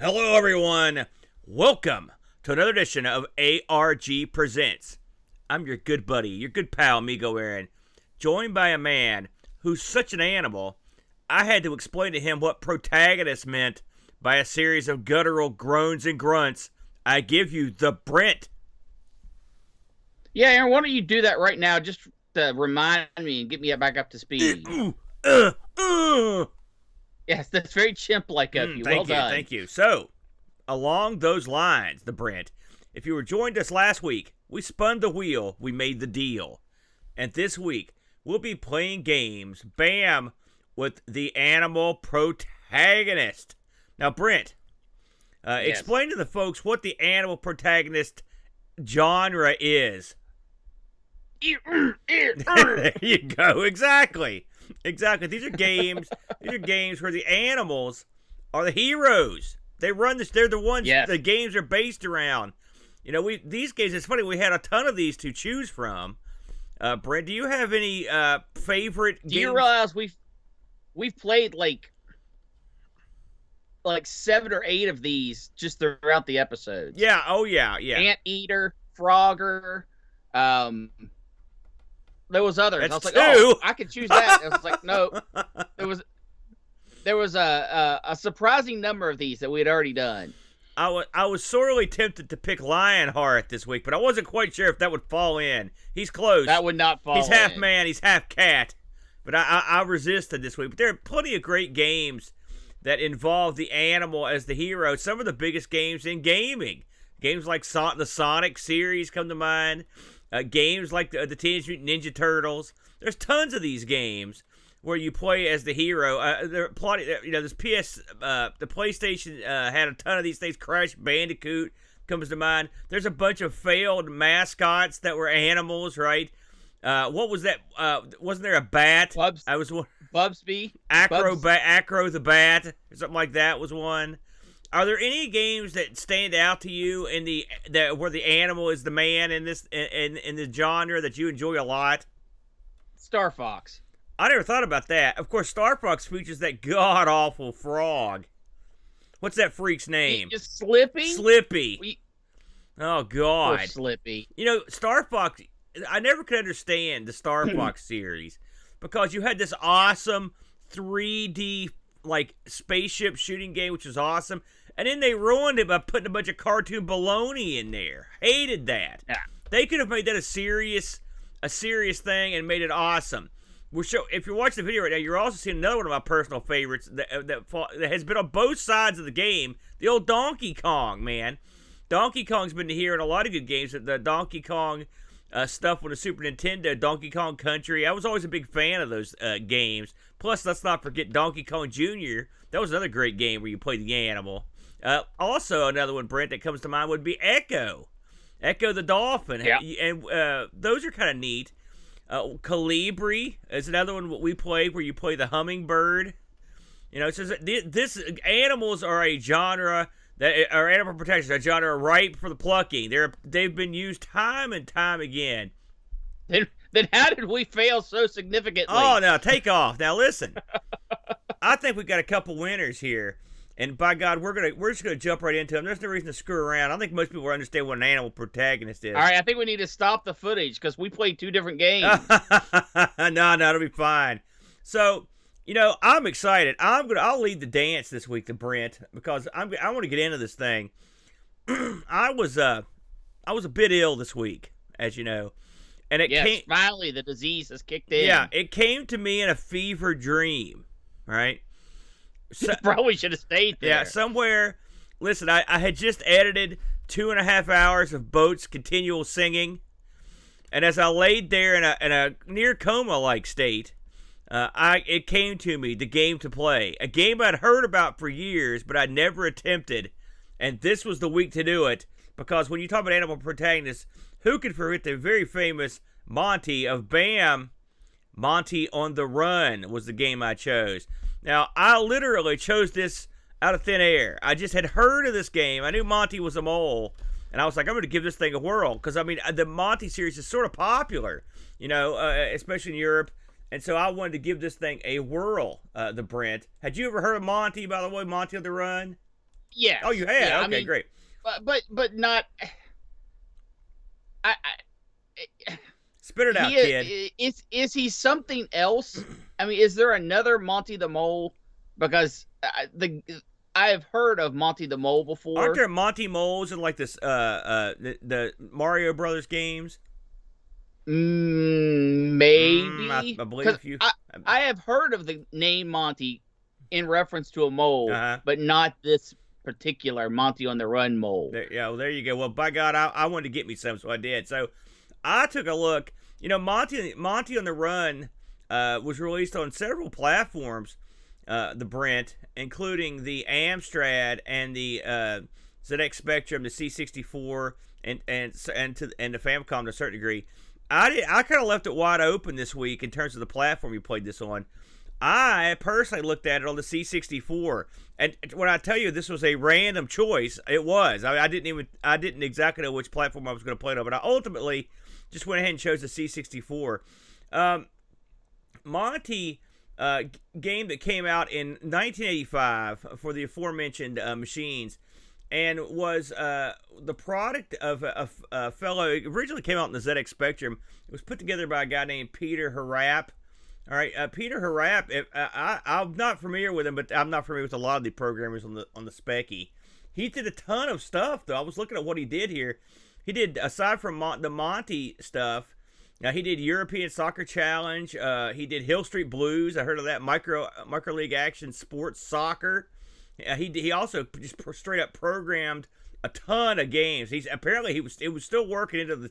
Hello, everyone. Welcome to another edition of ARG Presents. I'm your good buddy, your good pal, Amigo Aaron, joined by a man who's such an animal, I had to explain to him what protagonist meant by a series of guttural groans and grunts. I give you the Brent. Yeah, Aaron, why don't you do that right now just to remind me and get me back up to speed? Yes, that's very chimp-like of you. Well done. Thank you. So, along those lines, the Brent, if you were joined us last week, we spun the wheel, we made the deal. And this week, we'll be playing games, bam, with the Animal Protagonist. Now, Brent, Yes. explain to the folks what the Animal Protagonist genre is. There you go. Exactly. These are games. These are games where the animals are the heroes. They run this. They're the ones. Yes. The games are based around. You know, these games. It's funny. We had a ton of these to choose from. Brent, do you have any favorite games? Do you realize we've played like 7 or 8 of these just throughout the episodes? Yeah. Oh yeah. Anteater, Frogger. There was others. That's I was like, two. oh, I could choose that. I was like, no. There was a surprising number of these that we had already done. I was sorely tempted to pick Lionheart this week, but I wasn't quite sure if that would fall in. He's close. That would not fall He's half in. man, he's half cat. But I resisted this week. But there are plenty of great games that involve the animal as the hero. Some of the biggest games in gaming. Games like the Sonic series come to mind. Games like the Teenage Mutant Ninja Turtles. There's tons of these games where you play as the hero. The PlayStation had a ton of these things. Crash Bandicoot comes to mind. There's a bunch of failed mascots that were animals, right? What was that? Wasn't there a bat? Bubsby. Acro the Bat, or something like that was one. Are there any games that stand out to you in where the animal is the man in this in the genre that you enjoy a lot? Star Fox. I never thought about that. Of course, Star Fox features that god awful frog. What's that freak's name? Just Slippy. Slippy. Oh God. Poor Slippy. You know, Star Fox. I never could understand the Star Fox series because you had this awesome 3D like spaceship shooting game, which was awesome. And then they ruined it by putting a bunch of cartoon baloney in there. Hated that. Yeah. They could have made that a serious thing and made it awesome. If you're watching the video right now, you're also seeing another one of my personal favorites that has been on both sides of the game. The old Donkey Kong, man. Donkey Kong's been here in a lot of good games. The Donkey Kong stuff with the Super Nintendo, Donkey Kong Country. I was always a big fan of those games. Plus, let's not forget Donkey Kong Jr. That was another great game where you played the animal. Also, another one, Brent, that comes to mind would be Echo. Echo the Dolphin. Yeah. And those are kind of neat. Calibri is another one we played where you play the hummingbird. You know, so this animals are a genre or animal protection, a genre ripe for the plucking. They've been used time and time again. Then how did we fail so significantly? Oh, now take off. Now listen, I think we've got a couple winners here, and by God, we're just gonna jump right into them. There's no reason to screw around. I think most people understand what an animal protagonist is. All right, I think we need to stop the footage because we played 2 different games. No, it'll be fine. So, you know, I'm excited. I'll lead the dance this week to Brent because I want to get into this thing. I was a bit ill this week, as you know, and finally the disease has kicked in. Yeah, it came to me in a fever dream, right? So, you probably should have stayed there. Yeah, somewhere. Listen, I had just edited 2.5 hours of Boat's continual singing, and as I laid there in a near coma-like state, it came to me, the game to play. A game I'd heard about for years, but I'd never attempted. And this was the week to do it. Because when you talk about animal protagonists, who could forget the very famous Monty of BAM? Monty on the Run was the game I chose. Now, I literally chose this out of thin air. I just had heard of this game. I knew Monty was a mole. And I was like, I'm going to give this thing a whirl. Because, I mean, the Monty series is sort of popular, you know, especially in Europe. And so I wanted to give this thing a whirl, the Brent. Had you ever heard of Monty, by the way, Monty on the Run? Yes. Oh, you have? Yeah, Okay, great. But not. I Spit it out, kid. Is he something else? I mean, is there another Monty the Mole? Because I have heard of Monty the Mole Aren't before. there Monty moles in like this the Mario Brothers games? Maybe I because believe you. I have heard of the name Monty in reference to a mole, Uh-huh. but not this particular Monty on the Run mole. Well, there you go. Well, by God, I wanted to get me some, so I did. So I took a look. You know, Monty on the Run was released on several platforms. The Brent, including the Amstrad and the ZX Spectrum, the C64, and the Famicom to a certain degree. I kind of left it wide open this week in terms of the platform you played this on. I personally looked at it on the C64, and when I tell you this was a random choice, it was. I didn't exactly know which platform I was going to play it on, but I ultimately just went ahead and chose the C64. Monty game that came out in 1985 for the aforementioned machines, and was the product of a fellow. It originally came out in the ZX Spectrum. It was put together by a guy named Peter Harrap. All right, Peter Harrap. I'm not familiar with him, but I'm not familiar with a lot of the programmers on the Specky. He did a ton of stuff, though. I was looking at what he did here. He did, aside from the Monty stuff, he did European Soccer Challenge. He did Hill Street Blues. I heard of that. Micro League Action Sports Soccer. He also just straight up programmed a ton of games. It was still working into the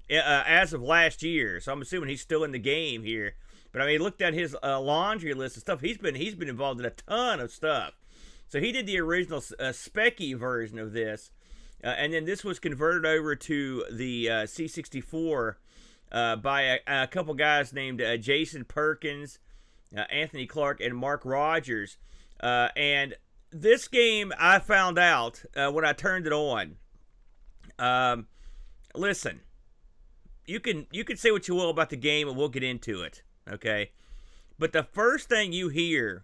as of last year. So I'm assuming he's still in the game here. But I mean, looked at his laundry list of stuff. He's been involved in a ton of stuff. So he did the original Specky version of this, and then this was converted over to the C64 by a couple guys named Jason Perkins, Anthony Clark, and Mark Rogers. And this game, I found out when I turned it on. Listen, you can say what you will about the game, and we'll get into it. Okay, but the first thing you hear,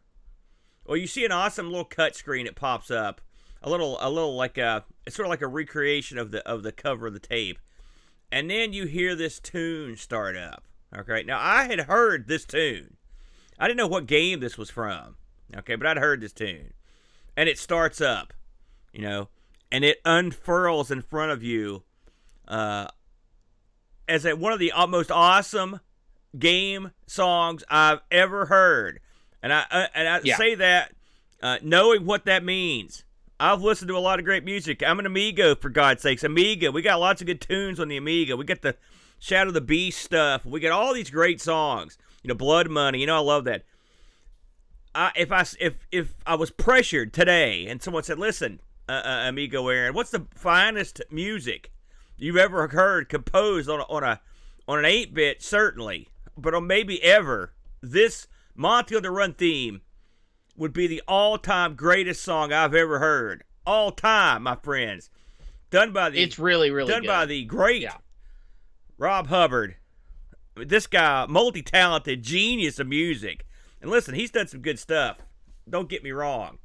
or you see an awesome little cut screen that pops up, a little like it's sort of like a recreation of the cover of the tape, and then you hear this tune start up. Okay, now I had heard this tune. I didn't know what game this was from. Okay, but I'd heard this tune, and it starts up, and it unfurls in front of you, as one of the most awesome game songs I've ever heard, and I say that knowing what that means. I've listened to a lot of great music. I'm an Amigo, for God's sakes. Amiga, we got lots of good tunes on the Amiga. We got the Shadow of the Beast stuff. We got all these great songs. Blood Money. I love that. If I was pressured today and someone said, "Listen, Amigo Aaron, what's the finest music you've ever heard composed on an 8-bit?" Certainly. But on maybe ever, this Monty on the Run theme would be the all-time greatest song I've ever heard. All time, my friends. It's really, really done good. by the great Rob Hubbard. This guy, multi-talented genius of music. And listen, he's done some good stuff. Don't get me wrong.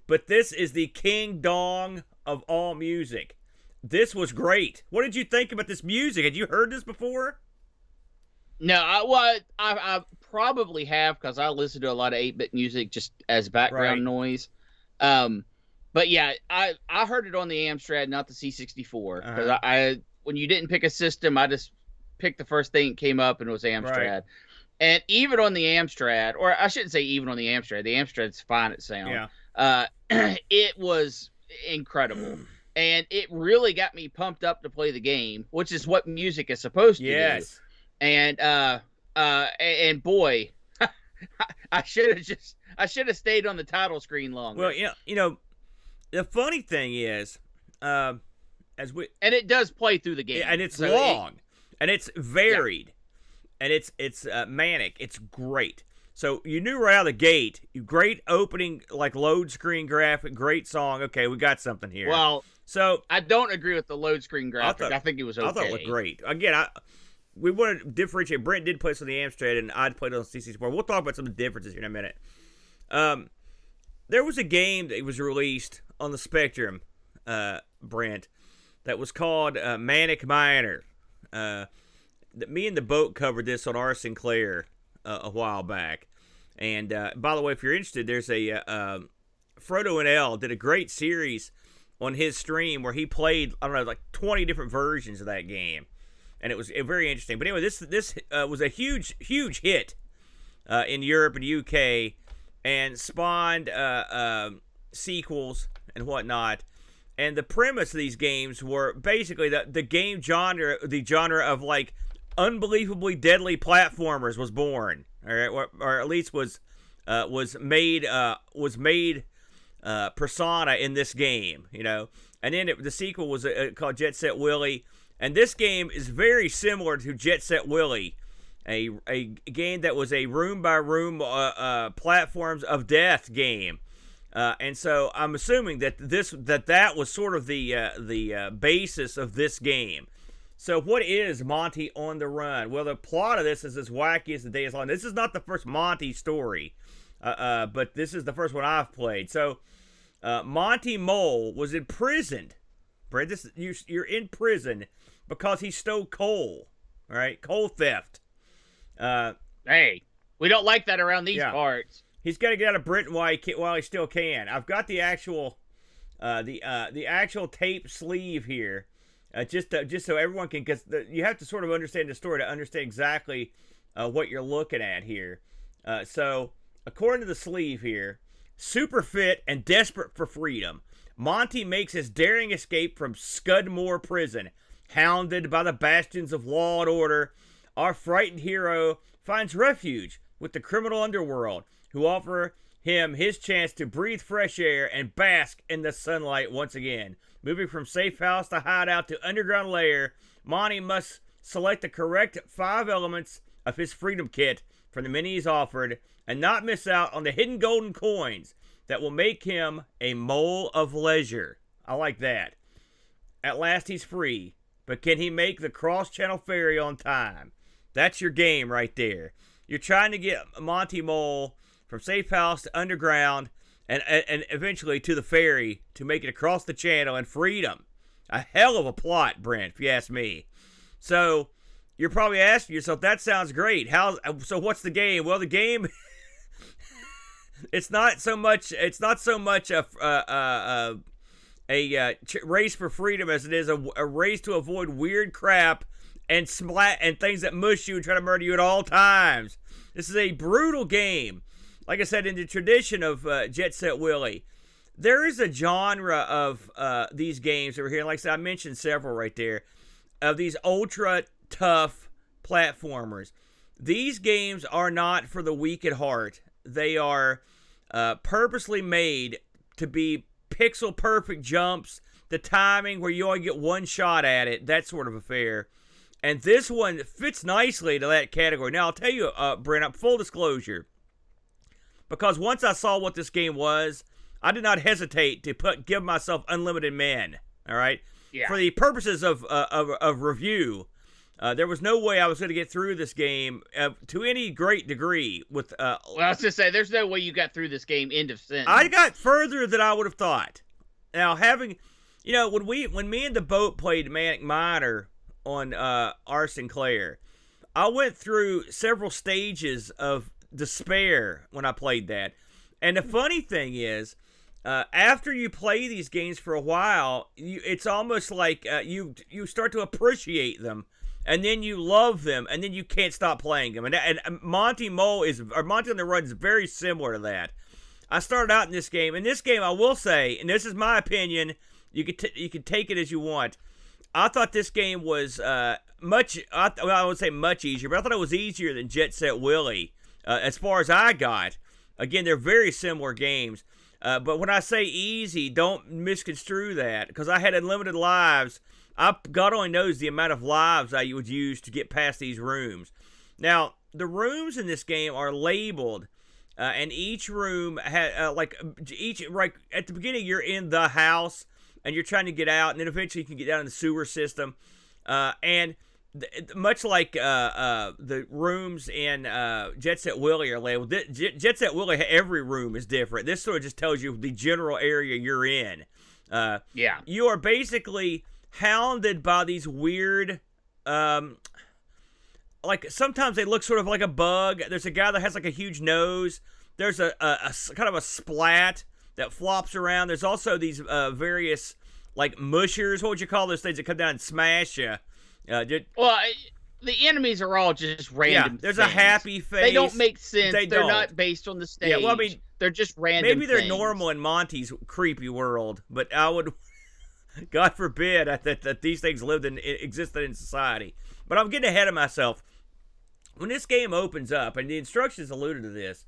But this is the King Dong of all music. This was great. What did you think about this music? Had you heard this before? No, I probably have, because I listen to a lot of 8-bit music just as background noise. But yeah, I heard it on the Amstrad, not the C64. Because when you didn't pick a system, I just picked the first thing that came up, and it was Amstrad. Right. And even on the Amstrad, or I shouldn't say even on the Amstrad's fine at sound. Yeah. It was incredible. And it really got me pumped up to play the game, which is what music is supposed to do. Yes. And boy, I should have stayed on the title screen longer. Well, the funny thing is, and it does play through the game, and it's long, and it's varied, and it's manic. It's great. So you knew right out of the gate, great opening, like load screen graphic, great song. Okay, we got something here. Well, so I don't agree with the load screen graphic. I think it was okay. I thought it looked great. Again, we want to differentiate. Brent did play this on the Amstrad, and I'd played it on C64. We'll talk about some of the differences here in a minute. There was a game that was released on the spectrum, Brent, that was called Manic Miner. Me and the boat covered this on our Sinclair a while back. And by the way, if you're interested, there's a Frodo and L did a great series on his stream where he played, I don't know, like 20 different versions of that game, and it was very interesting. But anyway, this was a huge hit in Europe and UK, and spawned sequels and whatnot. And the premise of these games were basically the game genre, the genre of like unbelievably deadly platformers was born, all right, or at least was made persona in this game, you know. And then the sequel was called Jet Set Willy, and this game is very similar to Jet Set Willy, a game that was a room by room platforms of death game. And so I'm assuming that that was sort of the basis of this game. So what is Monty on the Run? Well, the plot of this is as wacky as the day is long. This is not the first Monty story, but this is the first one I've played. So Monty Mole was imprisoned. Brett, you're in prison because he stole coal. All right, coal theft. Hey, we don't like that around these parts. He's got to get out of Britain while he still can. I've got the actual actual tape sleeve here, just so everyone can, because you have to sort of understand the story to understand exactly what you're looking at here. So according to the sleeve here, super fit and desperate for freedom, Monty makes his daring escape from Scudmore Prison. Hounded by the bastions of law and order, our frightened hero finds refuge with the criminal underworld, who offer him his chance to breathe fresh air and bask in the sunlight once again. Moving from safe house to hideout to underground lair, Monty must select the correct 5 elements of his freedom kit from the many he's offered, and not miss out on the hidden golden coins that will make him a mole of leisure. I like that. At last he's free, but can he make the cross-channel ferry on time? That's your game right there. You're trying to get Monty Mole from safe house to underground and eventually to the ferry to make it across the channel and freedom. A hell of a plot, Brent, if you ask me. So you're probably asking yourself, that sounds great. So what's the game? Well, the game it's not so much a race for freedom as it is a race to avoid weird crap and things that mush you and try to murder you at all times. This is a brutal game. Like I said, in the tradition of Jet Set Willy, there is a genre of these games over here. Like I said, I mentioned several right there, of these ultra tough platformers. These games are not for the weak at heart. They are purposely made to be pixel perfect jumps, the timing where you only get one shot at it, that sort of affair. And this one fits nicely to that category. Now, I'll tell you, Brent, full disclosure, because once I saw what this game was, I did not hesitate to give myself unlimited men. All right, for the purposes of review, there was no way I was going to get through this game to any great degree. Well, I was going to say, there's no way you got through this game. End of sentence. I got further than I would have thought. Now, when me and the boat played Manic Miner on our Sinclair, I went through several stages of despair when I played that. And the funny thing is, after you play these games for a while, it's almost like you start to appreciate them, and then you love them, and then you can't stop playing them. And Monty on the Run is very similar to that. I started out in this game. In this game, I will say, and this is my opinion, you can take it as you want. I thought this game was I would say much easier, but I thought it was easier than Jet Set Willy. As far as I got, again, they're very similar games. But when I say easy, don't misconstrue that, because I had unlimited lives. God only knows the amount of lives I would use to get past these rooms. Now, the rooms in this game are labeled, and each room had right at the beginning you're in the house and you're trying to get out, and then eventually you can get down in the sewer system. And much like the rooms in Jet Set Willie are labeled. Jet Set Willie, every room is different. This sort of just tells you the general area you're in. You are basically hounded by these weird, like sometimes they look sort of like a bug. There's a guy that has like a huge nose. There's a kind of a splat that flops around. There's also these various like mushers. What would you call those things that come down and smash you? Well, the enemies are all just random. Yeah, there's things. a happy face. They don't make sense. They're not based on the stage. Yeah, well, I mean, they're just random. Maybe they're things. normal in Monty's creepy world, but I would, God forbid, that these things existed in society. But I'm getting ahead of myself. When this game opens up, and the instructions alluded to this,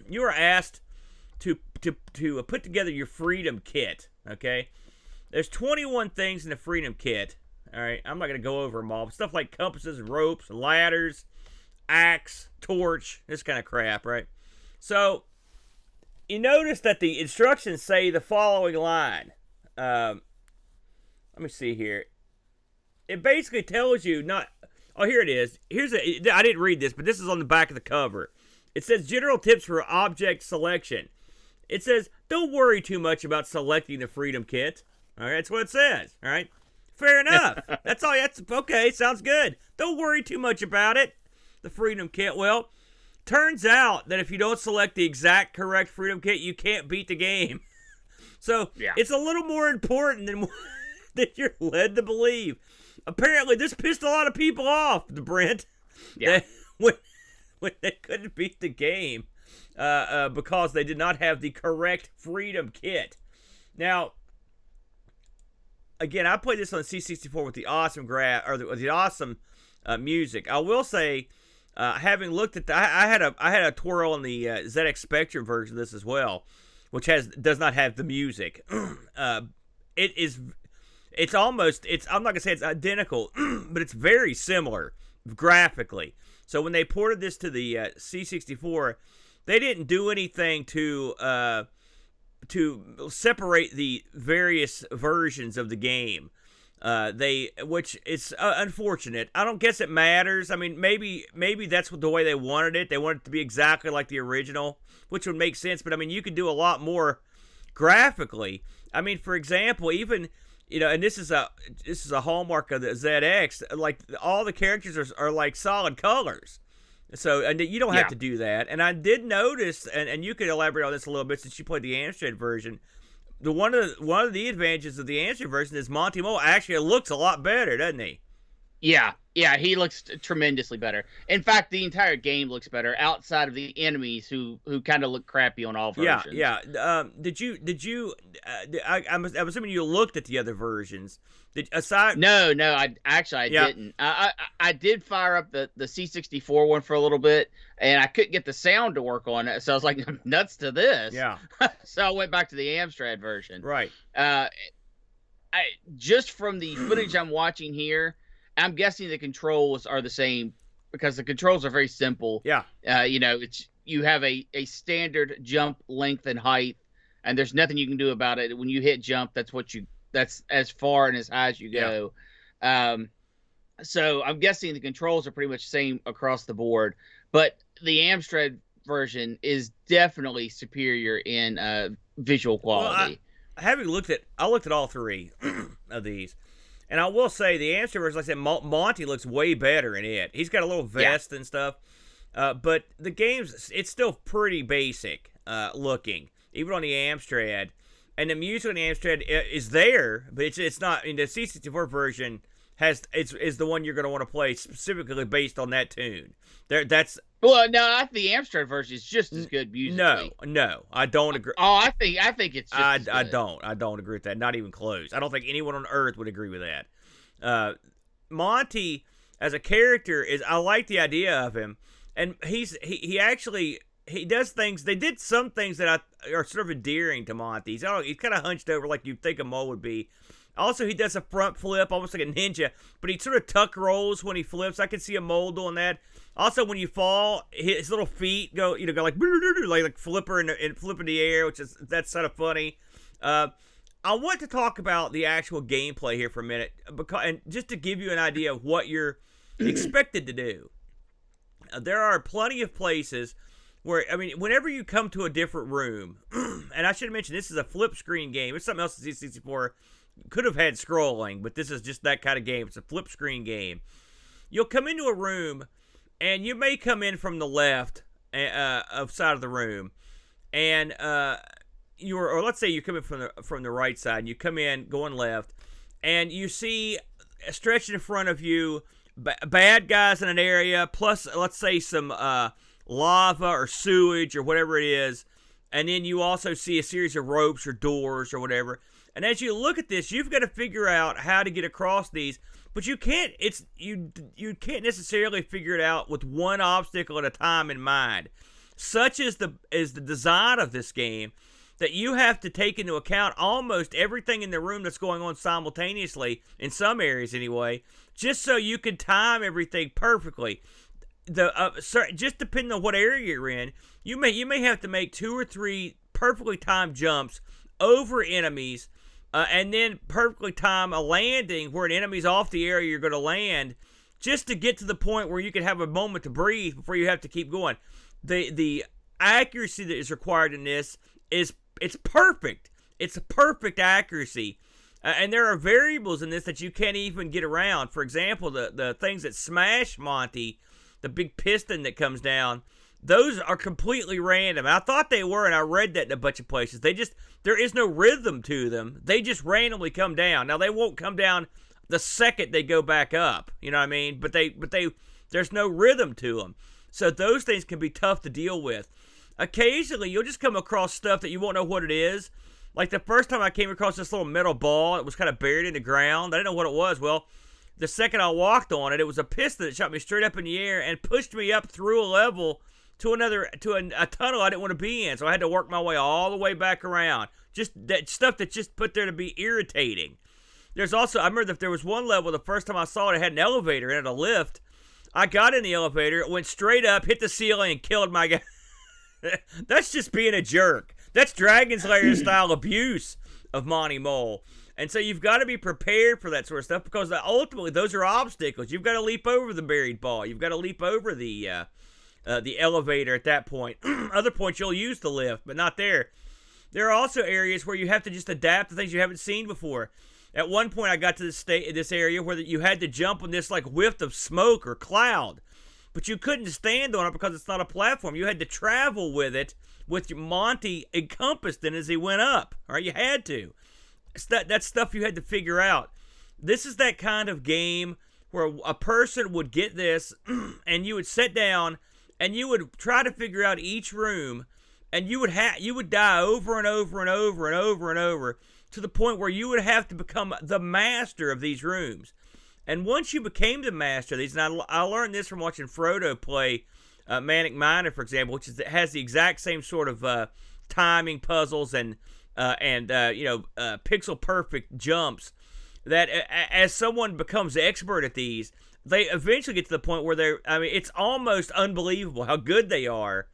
you are asked to put together your freedom kit. Okay, there's 21 things in the freedom kit. All right, I'm not going to go over them all. Stuff like compasses, ropes, ladders, axe, torch, this kind of crap, right? So, you notice that the instructions say the following line. Let me see here. It basically tells you not... Oh, here it is. I didn't read this, but this is on the back of the cover. It says, general tips for object selection. It says, don't worry too much about selecting the freedom kit. All right, that's what it says, all right? Fair enough. That's all. That's okay. Sounds good. Don't worry too much about it. The freedom kit. Well, turns out that if you don't select the exact correct freedom kit, you can't beat the game. So It's a little more important than you're led to believe. Apparently, this pissed a lot of people off, Brent. Yeah. When they couldn't beat the game because they did not have the correct freedom kit. Now, again, I played this on C64 with the awesome the awesome music. I will say, having looked at I had a twirl on the ZX Spectrum version of this as well, which does not have the music. It's I'm not gonna say it's identical, but it's very similar graphically. So when they ported this to the C64, they didn't do anything to separate the various versions of the game. Which is unfortunate. I don't guess it matters. I mean, maybe that's the way they wanted it. They wanted it to be exactly like the original, which would make sense. But I mean, you could do a lot more graphically. I mean, for example, even and this is a hallmark of the ZX. Like all the characters are like solid colors. So, and you don't have to do that. And I did notice, and you could elaborate on this a little bit since you played the Amstrad version. One of the advantages of the Amstrad version is Monty Mole actually looks a lot better, doesn't he? Yeah, he looks tremendously better. In fact, the entire game looks better outside of the enemies who kind of look crappy on all versions. Yeah. I'm assuming you looked at the other versions. No, I didn't. I did fire up the C64 one for a little bit, and I couldn't get the sound to work on it, so I was like, I'm nuts to this. Yeah. So I went back to the Amstrad version. Right. Just from the footage I'm watching here, I'm guessing the controls are the same because the controls are very simple. Yeah. You have a standard jump length and height, and there's nothing you can do about it. When you hit jump, that's as far and as high as you go. Yeah. So I'm guessing the controls are pretty much the same across the board, but the Amstrad version is definitely superior in visual quality. Well, I looked at all three of these. And I will say, the Amstrad version, like I said, Monty looks way better in it. He's got a little vest and stuff. But the game's, it's still pretty basic looking, even on the Amstrad. And the music on the Amstrad is there, but it's not. I mean, the C64 version is the one you're going to want to play specifically based on that tune. Well, no, I think the Amstrad version is just as good musically. No, I don't agree. Oh, I think it's just as good. I don't agree with that. Not even close. I don't think anyone on earth would agree with that. Monty as a character I like the idea of him, and he actually does things. They did some things that are sort of endearing to Monty. He's kind of hunched over like you'd think a mole would be. Also, he does a front flip, almost like a ninja, but he sort of tuck rolls when he flips. I can see a mole doing that. Also, when you fall, his little feet go like flipper and flip in the air, that's kind of funny. I want to talk about the actual gameplay here for a minute, and just to give you an idea of what you're expected to do. There are plenty of places where, I mean, whenever you come to a different room, and I should have mentioned this is a flip screen game. It's something else that C64 could have had scrolling, but this is just that kind of game. It's a flip screen game. You'll come into a room, and you may come in from the left of side of the room, and or let's say you're coming from the right side, and you come in going left, and you see stretched in front of you bad guys in an area, plus let's say some lava or sewage or whatever it is, and then you also see a series of ropes or doors or whatever. And as you look at this, you've got to figure out how to get across these, but you can't. You can't necessarily figure it out with one obstacle at a time in mind. Such is the design of this game, that you have to take into account almost everything in the room that's going on simultaneously, in some areas anyway, just so you can time everything perfectly. Just depending on what area you're in, you may have to make 2 or 3 perfectly timed jumps over enemies, and then perfectly time a landing where an enemy's off the area you're going to land, just to get to the point where you can have a moment to breathe before you have to keep going. The accuracy that is required in this it's perfect. It's a perfect accuracy. And there are variables in this that you can't even get around. For example, the things that smash Monty, the big piston that comes down, those are completely random. I thought they were, and I read that in a bunch of places. There is no rhythm to them. They just randomly come down. Now, they won't come down the second they go back up. You know what I mean? But there's no rhythm to them. So those things can be tough to deal with. Occasionally, you'll just come across stuff that you won't know what it is. Like the first time I came across this little metal ball, it was kind of buried in the ground. I didn't know what it was. Well, the second I walked on it, it was a piston that shot me straight up in the air and pushed me up through a level to a tunnel I didn't want to be in. So I had to work my way all the way back around. Just that stuff that's just put there to be irritating. There's also, I remember that there was one level, the first time I saw it had an elevator and a lift. I got in the elevator, it went straight up, hit the ceiling, and killed my guy. That's just being a jerk. That's Dragon Slayer style abuse of Monty Mole. And so you've got to be prepared for that sort of stuff, because ultimately those are obstacles. You've got to leap over the buried ball. You've got to leap over the elevator at that point. Other points you'll use the lift, but not there. There are also areas where you have to just adapt to things you haven't seen before. At one point I got to this area where you had to jump on this like whiff of smoke or cloud. But you couldn't stand on it because it's not a platform. You had to travel with it, with your Monty encompassed in as he went up. All right, you had to. That's stuff you had to figure out. This is that kind of game where a person would get this, and you would sit down, and you would try to figure out each room, and you would die over and over and over and over and over, to the point where you would have to become the master of these rooms. And once you became the master of these, and I learned this from watching Frodo play Manic Miner, for example, which has the exact same sort of timing puzzles and pixel perfect jumps, that as someone becomes expert at these, they eventually get to the point where it's almost unbelievable how good they are.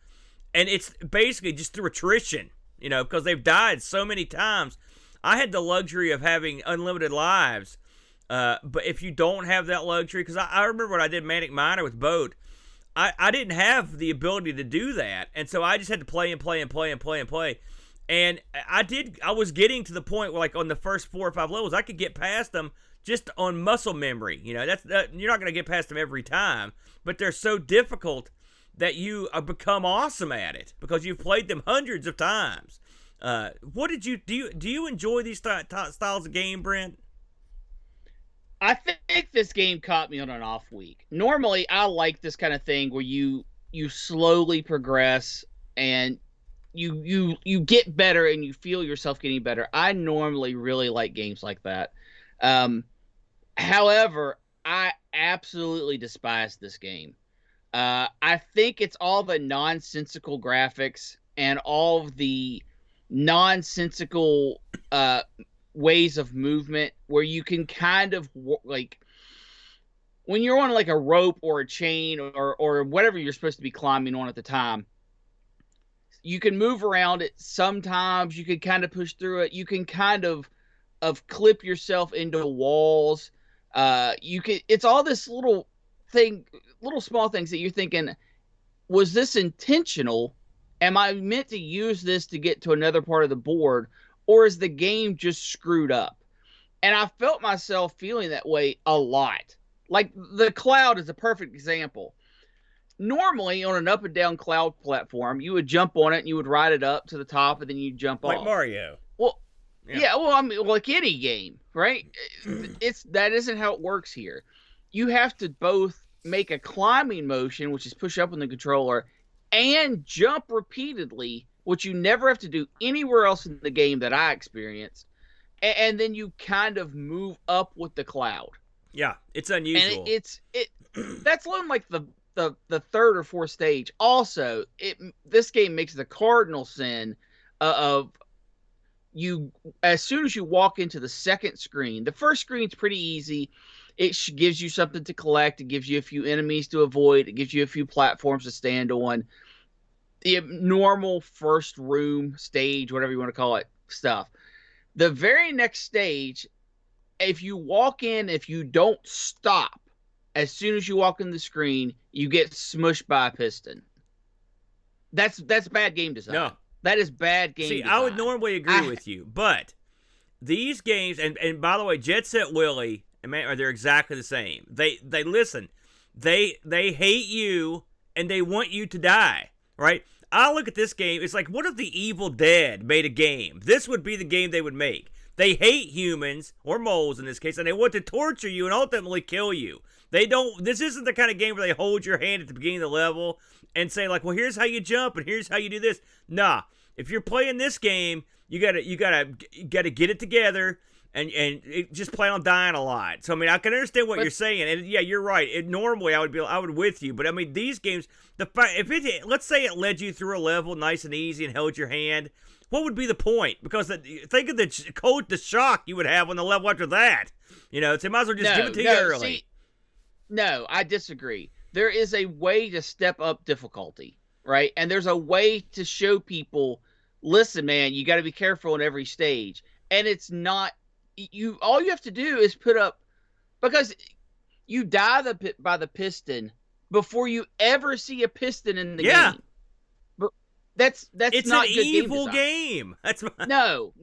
And it's basically just through attrition, because they've died so many times. I had the luxury of having unlimited lives. But if you don't have that luxury, because I remember when I did Manic Miner with Boat, I didn't have the ability to do that. And so I just had to play and play and play and play and play. And I was getting to the point where, like, on the first 4 or 5 levels, I could get past them just on muscle memory. You're not going to get past them every time, but they're so difficult that you become awesome at it because you've played them hundreds of times. What did you do? Do you enjoy these styles of game, Brent? I think this game caught me on an off week. Normally, I like this kind of thing where you slowly progress and you get better and you feel yourself getting better. I normally really like games like that. However, I absolutely despise this game. I think it's all the nonsensical graphics and all of the nonsensical ways of movement where you can kind of, like, when you're on like a rope or a chain or whatever you're supposed to be climbing on at the time, you can move around it. Sometimes you can kind of push through it. You can kind of clip yourself into walls. It's all this little small things that you're thinking, was this intentional? Am I meant to use this to get to another part of the board, or is the game just screwed up? And I felt myself feeling that way a lot. Like the cloud is a perfect example. Normally on an up and down cloud platform, you would jump on it and you would ride it up to the top and then you jump off. Like Mario. Well, yeah, well, I mean, like any game, right? That isn't how it works here. You have to both make a climbing motion, which is push up on the controller, and jump repeatedly, which you never have to do anywhere else in the game that I experienced. And then you kind of move up with the cloud. Yeah, it's unusual. And that's on like the third or fourth stage. Also, this game makes the cardinal sin of you, as soon as you walk into the second screen. The first screen's pretty easy. It gives you something to collect. It gives you a few enemies to avoid. It gives you a few platforms to stand on. The normal first room stage, whatever you want to call it, stuff. The very next stage, if you walk in, if you don't stop, as soon as you walk in the screen, you get smushed by a piston. That's bad game design. No. That is bad game design. See, I would normally agree with you, but these games, and by the way, Jet Set Willie, they're exactly the same. They listen. They hate you, and they want you to die, right? I look at this game, it's like, what if the Evil Dead made a game? This would be the game they would make. They hate humans, or moles in this case, and they want to torture you and ultimately kill you. This isn't the kind of game where they hold your hand at the beginning of the level and say, like, well, here's how you jump and here's how you do this. Nah. If you're playing this game, you gotta get it together and just plan on dying a lot. So I mean, I can understand what you're saying, and yeah, you're right. Normally I would with you, but I mean, these games, let's say it led you through a level nice and easy and held your hand, what would be the point? Because think of the shock you would have on the level after that. So you might as well just give it to you early. See, no, I disagree. There is a way to step up difficulty, right? And there's a way to show people, listen, man, you got to be careful in every stage. And it's not, all you have to do is put up, because you die by the piston before you ever see a piston in the game. But that's not good game design. It's an evil game.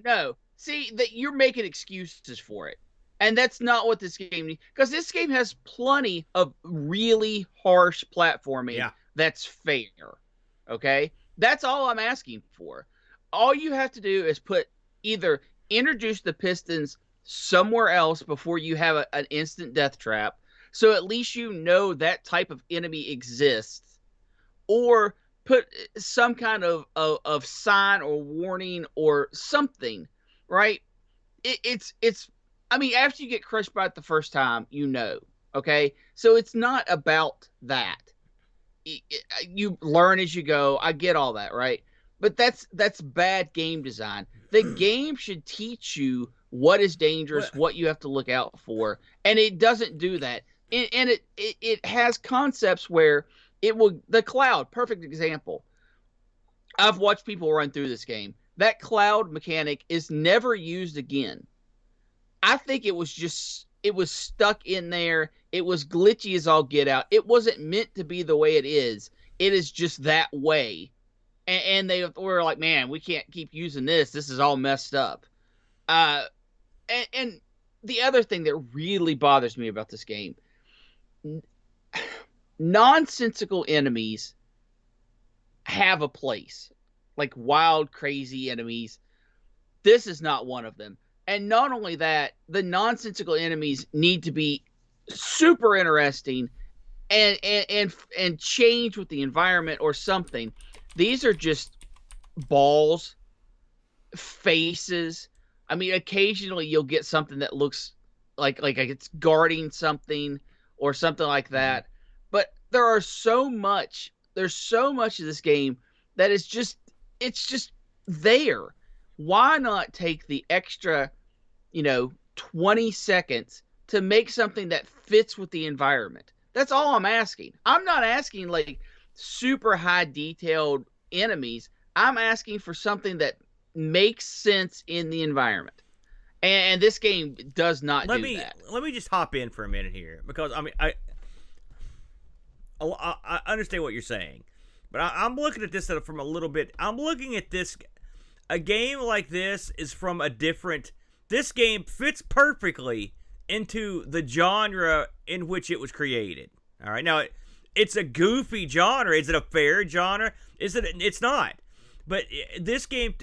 No. See, that you're making excuses for it. And that's not what this game needs. Because this game has plenty of really harsh platforming that's fair. Okay? That's all I'm asking for. All you have to do is either introduce the pistons somewhere else before you have an instant death trap, so at least you know that type of enemy exists, or put some kind of sign or warning or something, right? It's I mean, after you get crushed by it the first time, okay? So it's not about that. You learn as you go. I get all that, right? But that's bad game design. The game should teach you what is dangerous, what you have to look out for, and it doesn't do that. And it has concepts where the cloud, perfect example. I've watched people run through this game. That cloud mechanic is never used again. I think it was stuck in there. It was glitchy as all get out. It wasn't meant to be the way it is. It is just that way. And they were like, man, we can't keep using this. This is all messed up. And the other thing that really bothers me about this game, nonsensical enemies have a place. Like wild, crazy enemies. This is not one of them. And not only that, the nonsensical enemies need to be super interesting and change with the environment or something. These are just balls, faces. I mean, occasionally you'll get something that looks like it's guarding something or something like that. But there's so much of this game that it's just there. Why not take the extra 20 seconds to make something that fits with the environment? That's all I'm asking. I'm not asking like super high detailed enemies. I'm asking for something that makes sense in the environment. And this game does not let do me that. let me just hop in for a minute here, because I mean I understand what you're saying, but I'm looking at this from a little bit. I'm looking at this. A game like this is from a different. This game fits perfectly into the genre in which it was created. All right, now it's a goofy genre. Is it a fair genre? Is it? It's not. But this game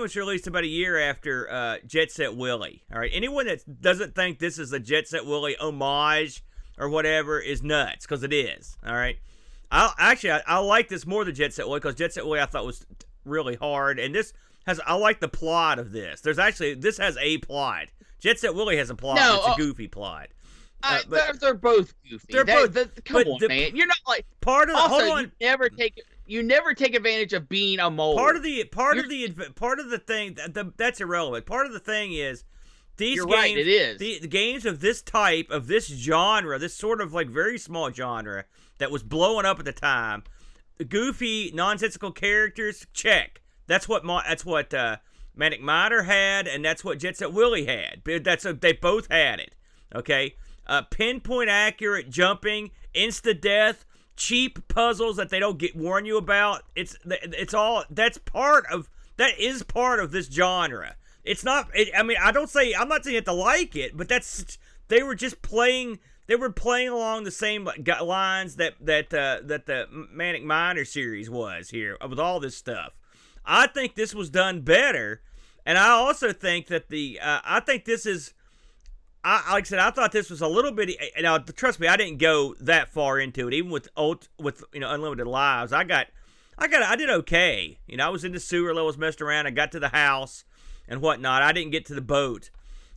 was released about a year after Jet Set Willy. All right, anyone that doesn't think this is a Jet Set Willy homage or whatever is nuts, because it is. All right, I like this more than Jet Set Willy, because Jet Set Willy I thought was really hard, and I like the plot of this. This has a plot. Jet Set Willy has a plot. No, it's a goofy plot. They're both goofy. Come on, man. You're not like part of. Also, hold on. You never take advantage of being a mole. Part of the thing that's irrelevant. Part of the thing is these You're games. Right, it is. The games of this type, of this genre, this sort of like very small genre that was blowing up at the time. Goofy, nonsensical characters. Check. That's what Manic Miner had, and that's what Jet Set Willy had. They both had it. Okay. Pinpoint accurate jumping, insta death, cheap puzzles that they don't warn you about. It's all that is part of this genre. It's not. I'm not saying you have to like it, but they were just playing. They were playing along the same lines that the Manic Miner series was here with all this stuff. I think this was done better, and I also think that I think this is. Like I said, I thought this was a little bit. Now, trust me, I didn't go that far into it. Even with unlimited lives, I did okay. I was in the sewer levels, messed around. I got to the house and whatnot. I didn't get to the boat.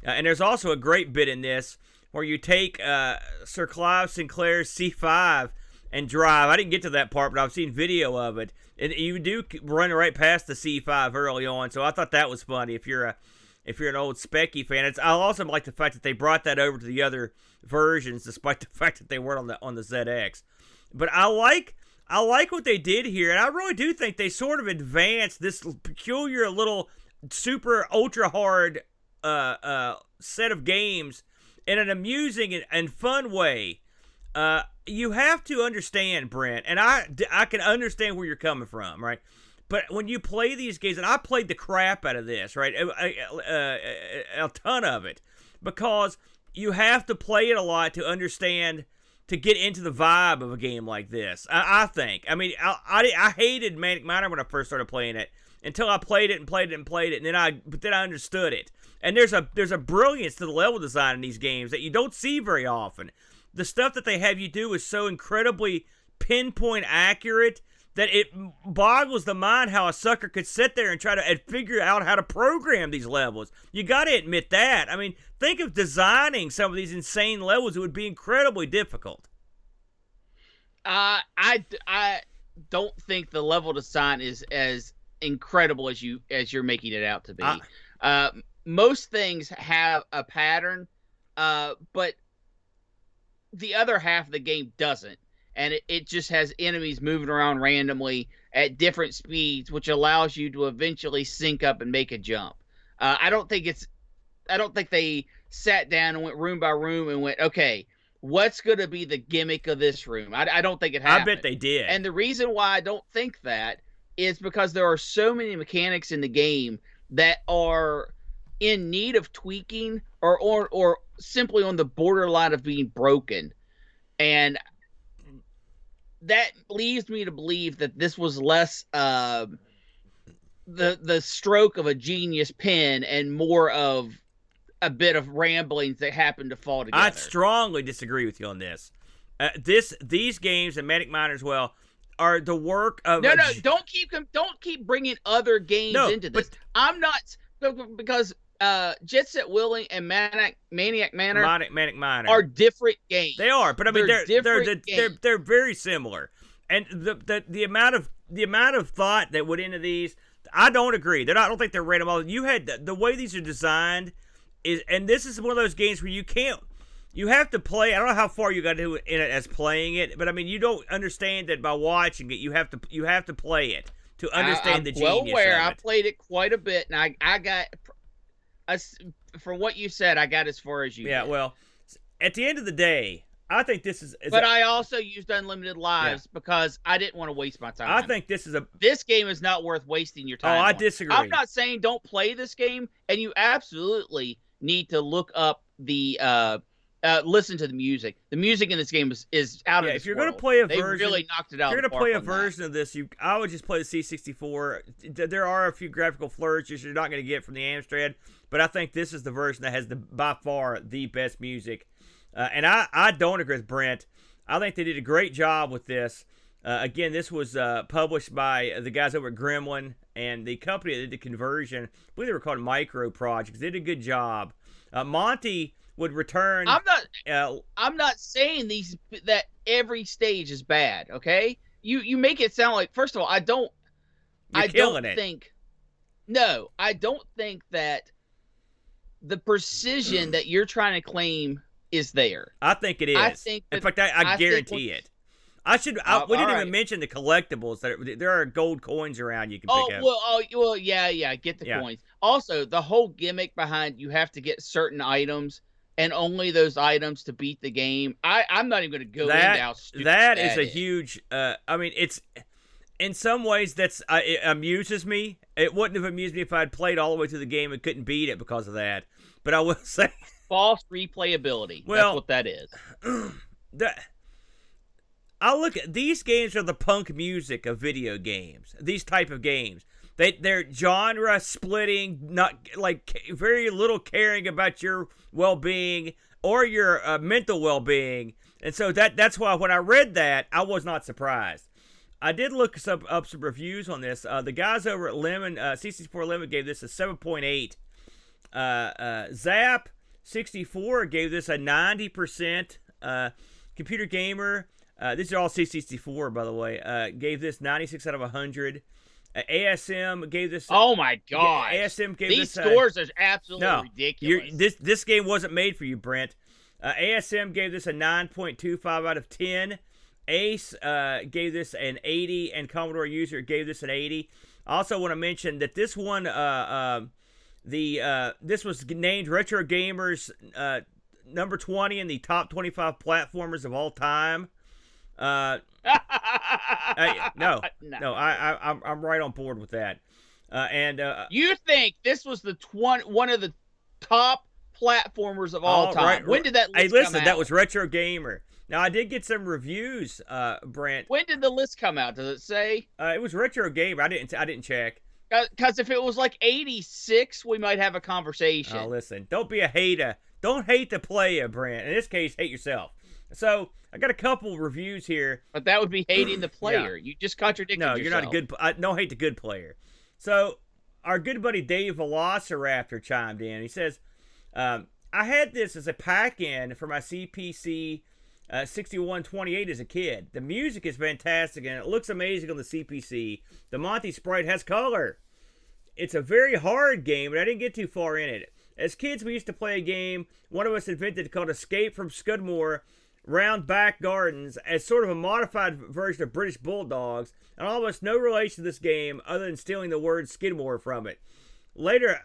And there's also a great bit in this where you take Sir Clive Sinclair's C5 and drive. I didn't get to that part, but I've seen video of it. And you do run right past the C5 early on, so I thought that was funny. If you're an old Specky fan, I also like the fact that they brought that over to the other versions, despite the fact that they weren't on the ZX. But I like what they did here, and I really do think they sort of advanced this peculiar little super ultra hard set of games in an amusing and fun way. You have to understand, Brent, and I can understand where you're coming from, right? But when you play these games, and I played the crap out of this, right? A ton of it, because you have to play it a lot to understand, to get into the vibe of a game like this. I think. I hated Manic Miner when I first started playing it, until I played it, and then I understood it. And there's a brilliance to the level design in these games that you don't see very often. The stuff that they have you do is so incredibly pinpoint accurate that it boggles the mind how a sucker could sit there and try to figure out how to program these levels. You got to admit that. Think of designing some of these insane levels. It would be incredibly difficult. I don't think the level design is as incredible as you're making it out to be. Most things have a pattern, but the other half of the game doesn't. And it just has enemies moving around randomly at different speeds, which allows you to eventually sync up and make a jump. I don't think they sat down and went room by room and went, okay, what's going to be the gimmick of this room? I don't think it happened. I bet they did. And the reason why I don't think that is because there are so many mechanics in the game that are in need of tweaking or simply on the borderline of being broken. And that leads me to believe that this was less the stroke of a genius pen and more of a bit of ramblings that happened to fall together. I strongly disagree with you on this. These games, and Manic Miner as well, are the work of don't keep bringing other games into this. I'm not, because Jet Set Willy and Manic Miner are different games. They are, but they're very similar. And the amount of thought that went into these, I don't agree. I don't think they're random. You had the way these are designed and this is one of those games where you have to play. I don't know how far you got to in it as playing it, but you don't understand that by watching it. You have to play it to understand the genius. Well, of it. I played it quite a bit, and I got from what you said, I got as far as you did. Well, at the end of the day, I think this is but I also used unlimited lives because I didn't want to waste my time. I think this game is not worth wasting your time. Oh, I disagree. I'm not saying don't play this game, and you absolutely need to look up the listen to the music. The music in this game is out of this if you're world. going to play a they version, really knocked it out. If you're going to play a version of this, I would just play the C64. There are a few graphical flourishes you're not going to get from the Amstrad, but I think this is the version that has by far the best music. And I don't agree with Brent. I think they did a great job with this. Again, this was published by the guys over at Gremlin, and the company that did the conversion, I believe they were called Micro Projects. They did a good job. Monty would return. I'm not saying that every stage is bad. Okay, you make it sound like, first of all, I don't think that the precision that you're trying to claim is there. I think it is. In fact, I guarantee it. We didn't even mention the collectibles. There are gold coins around you can pick up. Well, yeah, get the coins. Also, the whole gimmick behind you have to get certain items and only those items to beat the game. I'm not even going to go into how stupid that is a huge. I mean, it's in some ways it amuses me. It wouldn't have amused me if I'd played all the way through the game and couldn't beat it because of that. But I will say, false replayability. That's what that is. I look at these games are the punk music of video games. These type of games, they're genre splitting, not like very little caring about your well-being or your mental well-being. And so that's why when I read that, I was not surprised. I did look up some reviews on this. The guys over at Lemon, C64 Lemon gave this a 7.8. Zap 64 gave this a 90%. Computer Gamer, these are all C64, by the way, gave this 96 out of 100. ASM gave this. Oh my god! ASM gave these this. These scores are absolutely ridiculous. This game wasn't made for you, Brent. ASM gave this a 9.25 out of 10. Ace gave this an 80, and Commodore User gave this an 80. I also want to mention that this one, this was named Retro Gamers number 20 in the top 25 platformers of all time. I'm right on board with that. You think this was one of the top platformers of all time? Right, when did that list Hey, listen, come out? that was Retro Gamer. Now, I did get some reviews, Brent. When did the list come out? Does it say? It was Retro Gamer. I didn't check. Because if it was like 86, we might have a conversation. Oh, listen, don't be a hater. Don't hate the player, Brent. In this case, hate yourself. So, I got a couple reviews here. But that would be hating the player. You just contradicted yourself. No, you're not a good... don't hate the good player. So, our good buddy Dave Velociraptor chimed in. He says, I had this as a pack-in for my CPC 6128 as a kid. The music is fantastic, and it looks amazing on the CPC. The Monty sprite has color. It's a very hard game, but I didn't get too far in it. As kids, we used to play a game one of us invented called Escape from Scudmore Round Back Gardens as sort of a modified version of British Bulldogs, and almost no relation to this game other than stealing the word Skidmore from it. Later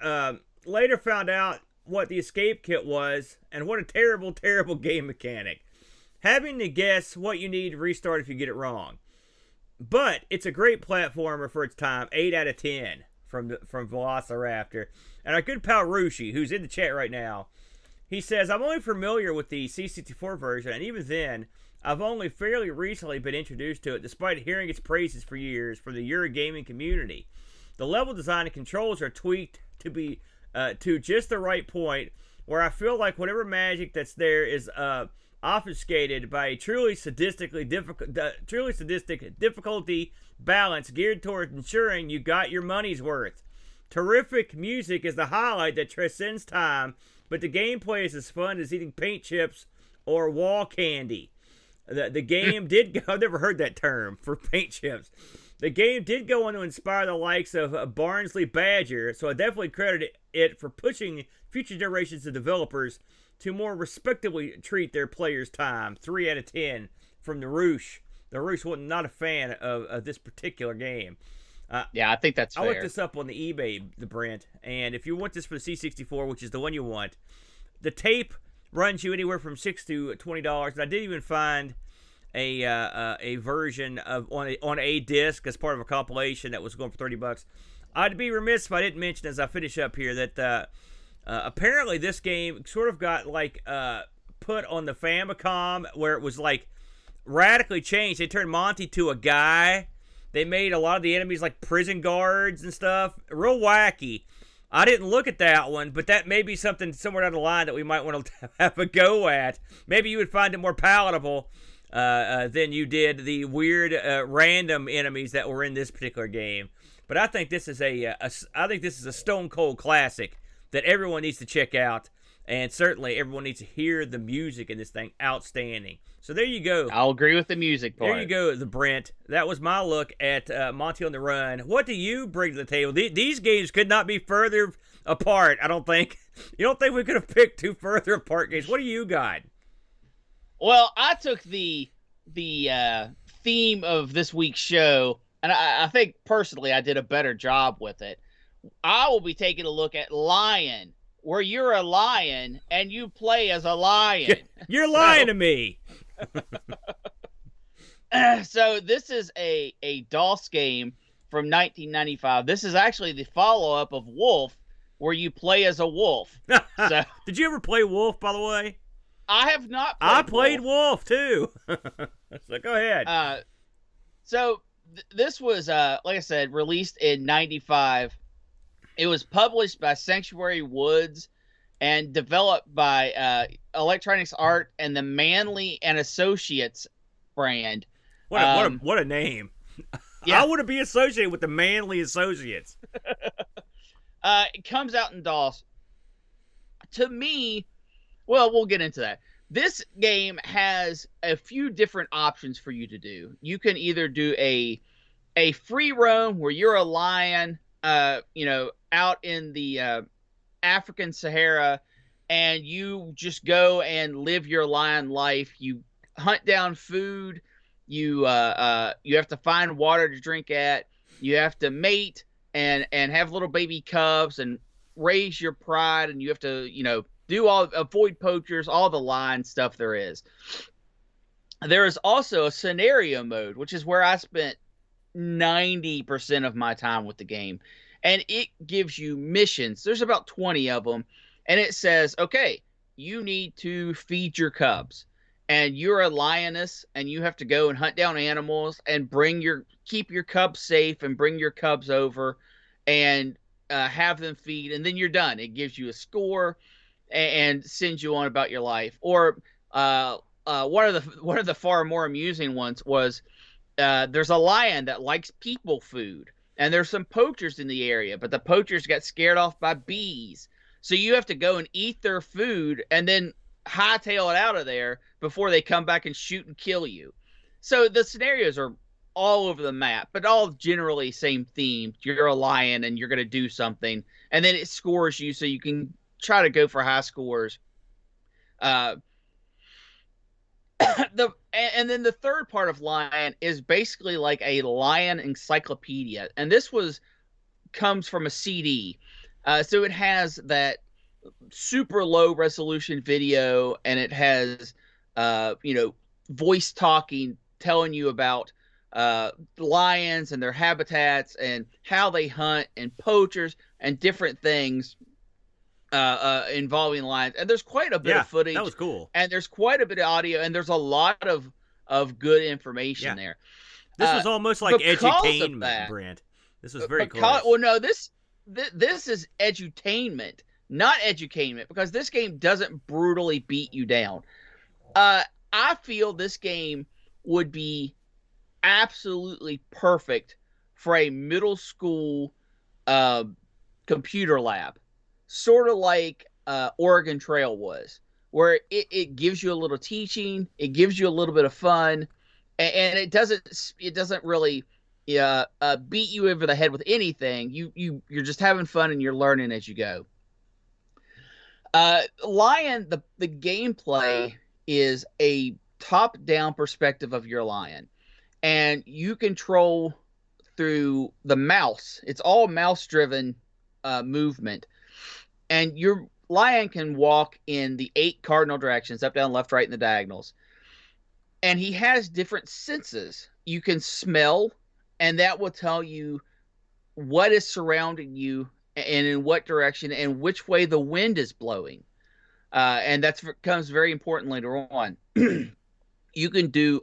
found out what the escape kit was, and what a terrible, terrible game mechanic. Having to guess what you need to restart if you get it wrong. But it's a great platformer for its time, 8 out of 10 from Velociraptor. And our good pal Rushi, who's in the chat right now, he says, I'm only familiar with the C64 version, and even then, I've only fairly recently been introduced to it, despite hearing its praises for years from the Eurogaming community. The level design and controls are tweaked to be to just the right point, where I feel like whatever magic that's there is obfuscated by a truly sadistic difficulty balance geared towards ensuring you got your money's worth. Terrific music is the highlight that transcends time, but the gameplay is as fun as eating paint chips or wall candy. The game did go, I've never heard that term for paint chips. The game did go on to inspire the likes of Barnsley Badger, so I definitely credit it for pushing future generations of developers to more respectably treat their players' time. 3 out of 10 from the Roosh. The Roosh was not a fan of this particular game. Yeah, I think that's I fair. looked this up on the eBay, the Brent, and if you want this for the C64, which is the one you want, the tape runs you anywhere from $6 to $20. And I did even find a version of on a disc as part of a compilation that was going for $30. I'd be remiss if I didn't mention as I finish up here that apparently this game sort of got like put on the Famicom where it was like radically changed. They turned Monty to a guy. They made a lot of the enemies like prison guards and stuff. Real wacky. I didn't look at that one, but that may be something somewhere down the line that we might want to have a go at. Maybe you would find it more palatable than you did the weird random enemies that were in this particular game. But I think this is a stone cold classic that everyone needs to check out, and certainly everyone needs to hear the music in this thing. Outstanding. So there you go. I'll agree with the music part. There you go, the Brent. That was my look at Monty on the Run. What do you bring to the table? These games could not be further apart, I don't think. You don't think we could have picked two further apart games? What do you got? Well, I took the theme of this week's show, and I think personally I did a better job with it. I will be taking a look at Lion, where you're a lion and you play as a lion. You're lying to me. So this is a DOS game from 1995. This is actually the follow-up of Wolf, where you play as a wolf. So, did you ever play Wolf, by the way? I have not played I played Wolf too. So go ahead. So this was, like I said, released in 95. It was published by Sanctuary Woods and developed by Electronics Art and the Manley and Associates brand. What a name. Yeah. How would it be associated with the Manley Associates? It comes out in DOS. To me, well, we'll get into that. This game has a few different options for you to do. You can either do a free roam where you're a lion, out in the African Sahara, and you just go and live your lion life. You hunt down food. You have to find water to drink at. You have to mate and have little baby cubs and raise your pride. And you have to, avoid poachers, all the lion stuff there is. There is also a scenario mode, which is where I spent 90% of my time with the game. And it gives you missions. There's about 20 of them. And it says, okay, you need to feed your cubs. And you're a lioness, and you have to go and hunt down animals and keep your cubs safe and bring your cubs over and have them feed. And then you're done. It gives you a score and sends you on about your life. Or one of the far more amusing ones was there's a lion that likes people food. And there's some poachers in the area, but the poachers got scared off by bees. So you have to go and eat their food and then hightail it out of there before they come back and shoot and kill you. So the scenarios are all over the map, but all generally same theme. You're a lion and you're going to do something, and then it scores you so you can try to go for high scores. And then the third part of Lion is basically like a lion encyclopedia, and this comes from a CD, so it has that super low resolution video, and it has voice talking telling you about lions and their habitats and how they hunt and poachers and different things involving lions. And there's quite a bit of footage. That was cool. And there's quite a bit of audio, and there's a lot of good information there. This was almost like edutainment, Brent. This was very close. Well, no, this is edutainment, not educainment, because this game doesn't brutally beat you down. I feel this game would be absolutely perfect for a middle school computer lab, sort of like Oregon Trail was, where it gives you a little teaching, it gives you a little bit of fun, and it doesn't really beat you over the head with anything. You're just having fun and you're learning as you go. Lion, the gameplay is a top-down perspective of your lion, and you control through the mouse. It's all mouse-driven movement, and your lion can walk in the 8 cardinal directions: up, down, left, right, and the diagonals. And he has different senses. You can smell, and that will tell you what is surrounding you and in what direction and which way the wind is blowing. And that becomes very important later on. You can do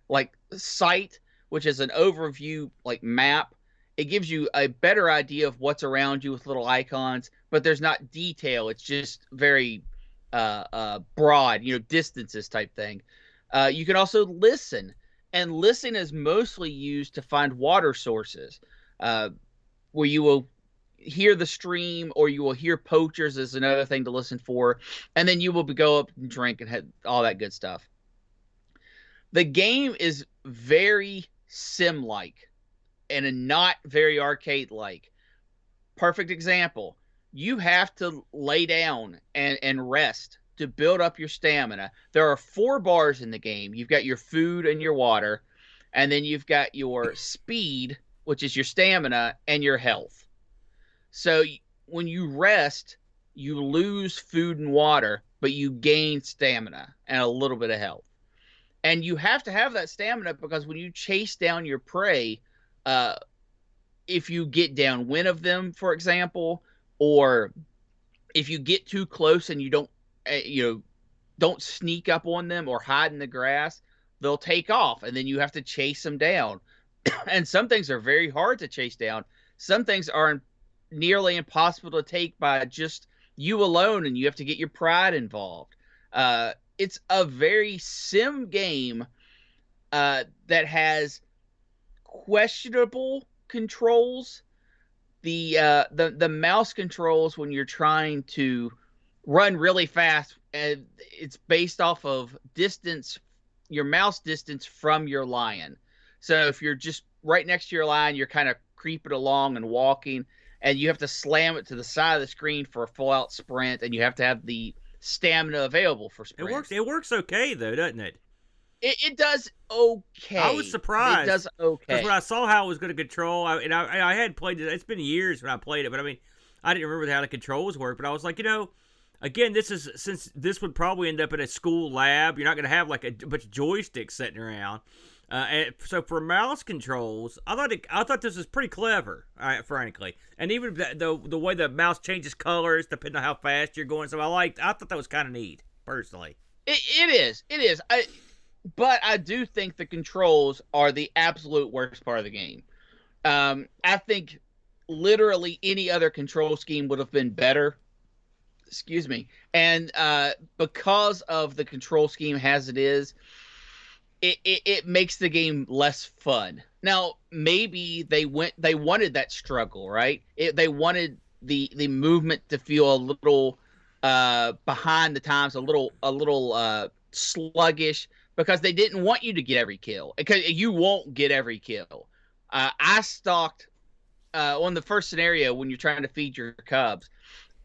like sight, which is an overview like map. It gives you a better idea of what's around you with little icons, but there's not detail. It's just very broad, distances type thing. You can also listen, and listen is mostly used to find water sources, where you will hear the stream, or you will hear poachers is another thing to listen for, and then you will go up and drink and have all that good stuff. The game is very sim-like and not very arcade-like. Perfect example. You have to lay down and rest to build up your stamina. There are 4 bars in the game. You've got your food and your water, and then you've got your speed, which is your stamina, and your health. So when you rest, you lose food and water, but you gain stamina and a little bit of health. And you have to have that stamina because when you chase down your prey, if you get downwind of them, for example, or if you get too close and you don't sneak up on them or hide in the grass, they'll take off, and then you have to chase them down. And some things are very hard to chase down. Some things are nearly impossible to take by just you alone, and you have to get your pride involved. It's a very sim game that has questionable controls. The mouse controls when you're trying to run really fast, and it's based off of distance, your mouse distance from your lion. So if you're just right next to your lion, you're kind of creeping along and walking, and you have to slam it to the side of the screen for a full-out sprint, and you have to have the stamina available for sprints. It works okay, though, doesn't it? It does okay. I was surprised. It does okay. Because when I saw how it was going to control, I had played it. It's been years when I played it, but I mean, I didn't remember how the controls work. But I was like, again, since this would probably end up in a school lab, you're not going to have like a bunch of joysticks sitting around. And so for mouse controls, I thought this was pretty clever, frankly. And even the way the mouse changes colors depending on how fast you're going. So I thought that was kind of neat, personally. It is. But I do think the controls are the absolute worst part of the game. I think literally any other control scheme would have been better. Excuse me. And because of the control scheme as it is, it makes the game less fun. Now, maybe they wanted that struggle, right? They wanted the movement to feel a little behind the times, a little sluggish, because they didn't want you to get every kill. Because you won't get every kill. I stalked on the first scenario when you're trying to feed your cubs.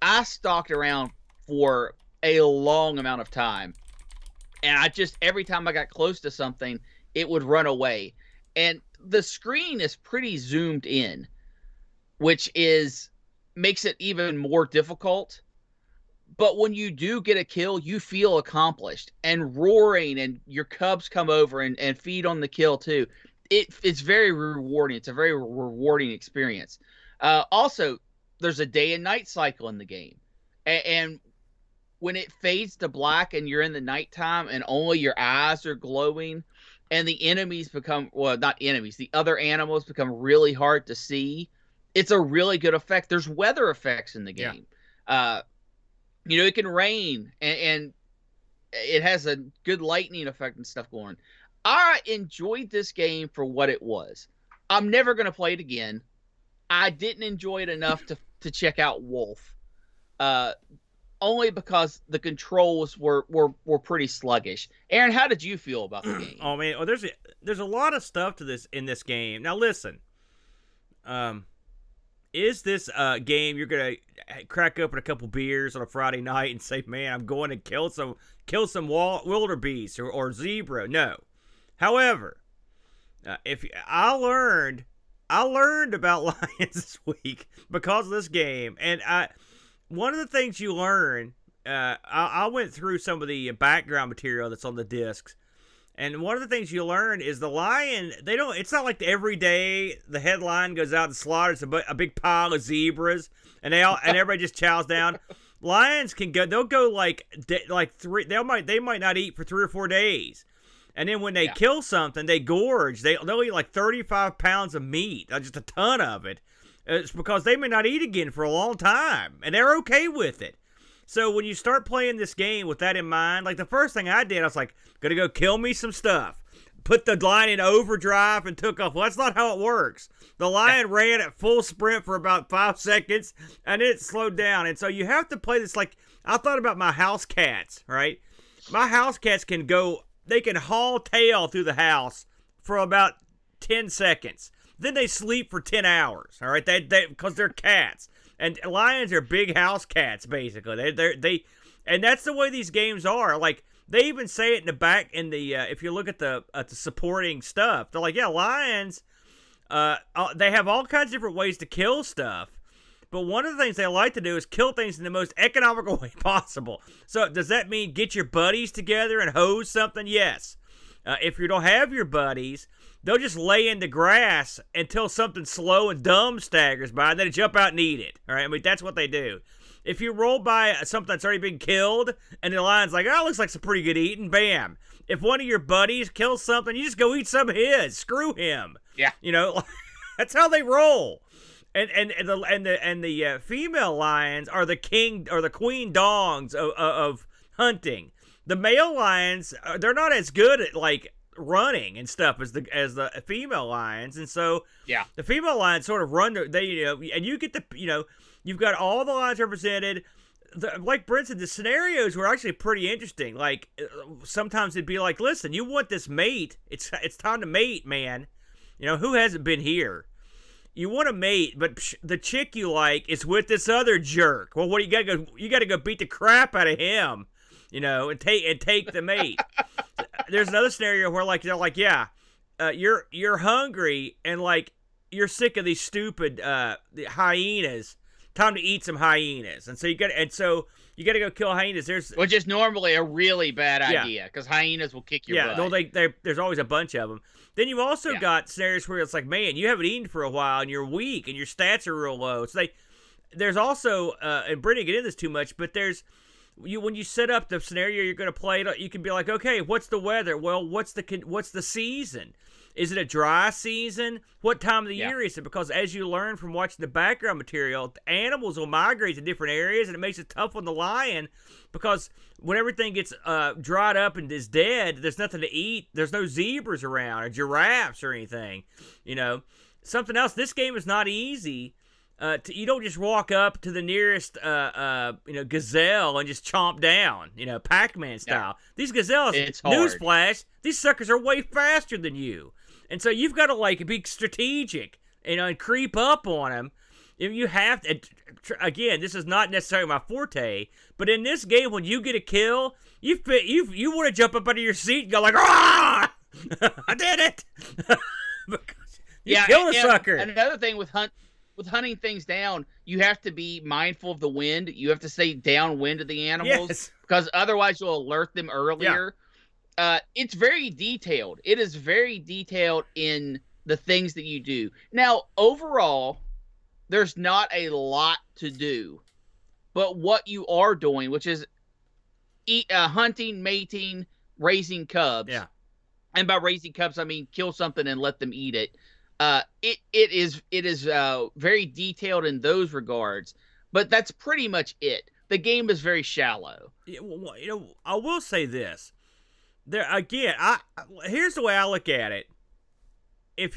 I stalked around for a long amount of time. And every time I got close to something, it would run away. And the screen is pretty zoomed in, which makes it even more difficult. But when you do get a kill, you feel accomplished and roaring, and your cubs come over and feed on the kill too. It's very rewarding. It's a very rewarding experience. Also, there's a day and night cycle in the game. And when it fades to black and you're in the nighttime and only your eyes are glowing, and the enemies the other animals become really hard to see, it's a really good effect. There's weather effects in the game. Yeah. It can rain, and it has a good lightning effect and stuff going on. I enjoyed this game for what it was. I'm never going to play it again. I didn't enjoy it enough to check out Wolf. Only because the controls were pretty sluggish. Aaron, how did you feel about the game? Oh man, there's a lot of stuff to this in this game. Now listen, is this game you're gonna crack open a couple beers on a Friday night and say, "Man, I'm going to kill some wildebeest or zebra"? No. However, if I learned I learned about lions this week because of this game, and one of the things you learn, I went through some of the background material that's on the discs, and one of the things you learn is the lion. It's not like every day the headline goes out and slaughters a big pile of zebras, and everybody just chows down. Lions can go. They'll go like three. They might not eat for 3 or 4 days. And then when they kill something, they gorge. They'll eat like 35 pounds of meat, just a ton of it. It's because they may not eat again for a long time, and they're okay with it. So when you start playing this game with that in mind, like the first thing I did, I was like, gonna go kill me some stuff. Put the lion in overdrive and took off. Well, that's not how it works. The lion ran at full sprint for about 5 seconds, and it slowed down. And so you have to play this like, I thought about my house cats, right? My house cats can go... They can haul tail through the house for about 10 seconds. Then they sleep for 10 hours, all right? Because they're cats. And lions are big house cats, basically. They and that's the way these games are. Like, they even say it in the back, if you look at the supporting stuff, they're like, yeah, lions, they have all kinds of different ways to kill stuff. But one of the things they like to do is kill things in the most economical way possible. So does that mean get your buddies together and hose something? Yes. If you don't have your buddies, they'll just lay in the grass until something slow and dumb staggers by, and then they jump out and eat it. All right? I mean, that's what they do. If you roll by something that's already been killed, and the lion's like, oh, looks like some pretty good eating, bam. If one of your buddies kills something, you just go eat some of his. Screw him. Yeah. You know, that's how they roll. And the female lions are the king or the queen dogs of hunting. The male lions, they're not as good at like running and stuff as the female lions, and so the female lions sort of run. And you get you've got all the lions represented. Like Brent said, the scenarios were actually pretty interesting. Like sometimes it'd be like, listen, you want this mate? It's time to mate, man. You know, who hasn't been here? You want to mate, but the chick you like is with this other jerk. Well, what you gotta go beat the crap out of him, you know, and take the mate. There's another scenario where like they're like, yeah, you're hungry and like you're sick of these stupid the hyenas. Time to eat some hyenas, and so you got to go kill hyenas. Which is normally a really bad idea because hyenas will kick your butt. There's always a bunch of them. Then you've also got scenarios where it's like, man, you haven't eaten for a while and you're weak and your stats are real low. So there's also, and Brittany didn't get into this too much, but when you set up the scenario you're going to play, you can be like, okay, what's the weather? Well, what's the season? Is it a dry season? What time of the year is it? Because as you learn from watching the background material, animals will migrate to different areas, and it makes it tough on the lion because when everything gets dried up and is dead, there's nothing to eat. There's no zebras around or giraffes or anything. You know, something else. This game is not easy. You don't just walk up to the nearest gazelle and just chomp down, Pac-Man style. These gazelles, newsflash, these suckers are way faster than you. And so you've got to like be strategic, and creep up on them. You have to. Again, this is not necessarily my forte, but in this game, when you get a kill, you want to jump up out of your seat and go like, "Ah, I did it!" Because you killed a sucker. And another thing with hunting things down, you have to be mindful of the wind. You have to stay downwind of the animals because otherwise you'll alert them earlier. It's very detailed. It is very detailed in the things that you do. Now, overall, there's not a lot to do, but what you are doing, which is hunting, mating, raising cubs. Yeah. And by raising cubs, I mean kill something and let them eat it. It is very detailed in those regards, but that's pretty much it. The game is very shallow. Yeah, well, I will say this. There again, here's the way I look at it. If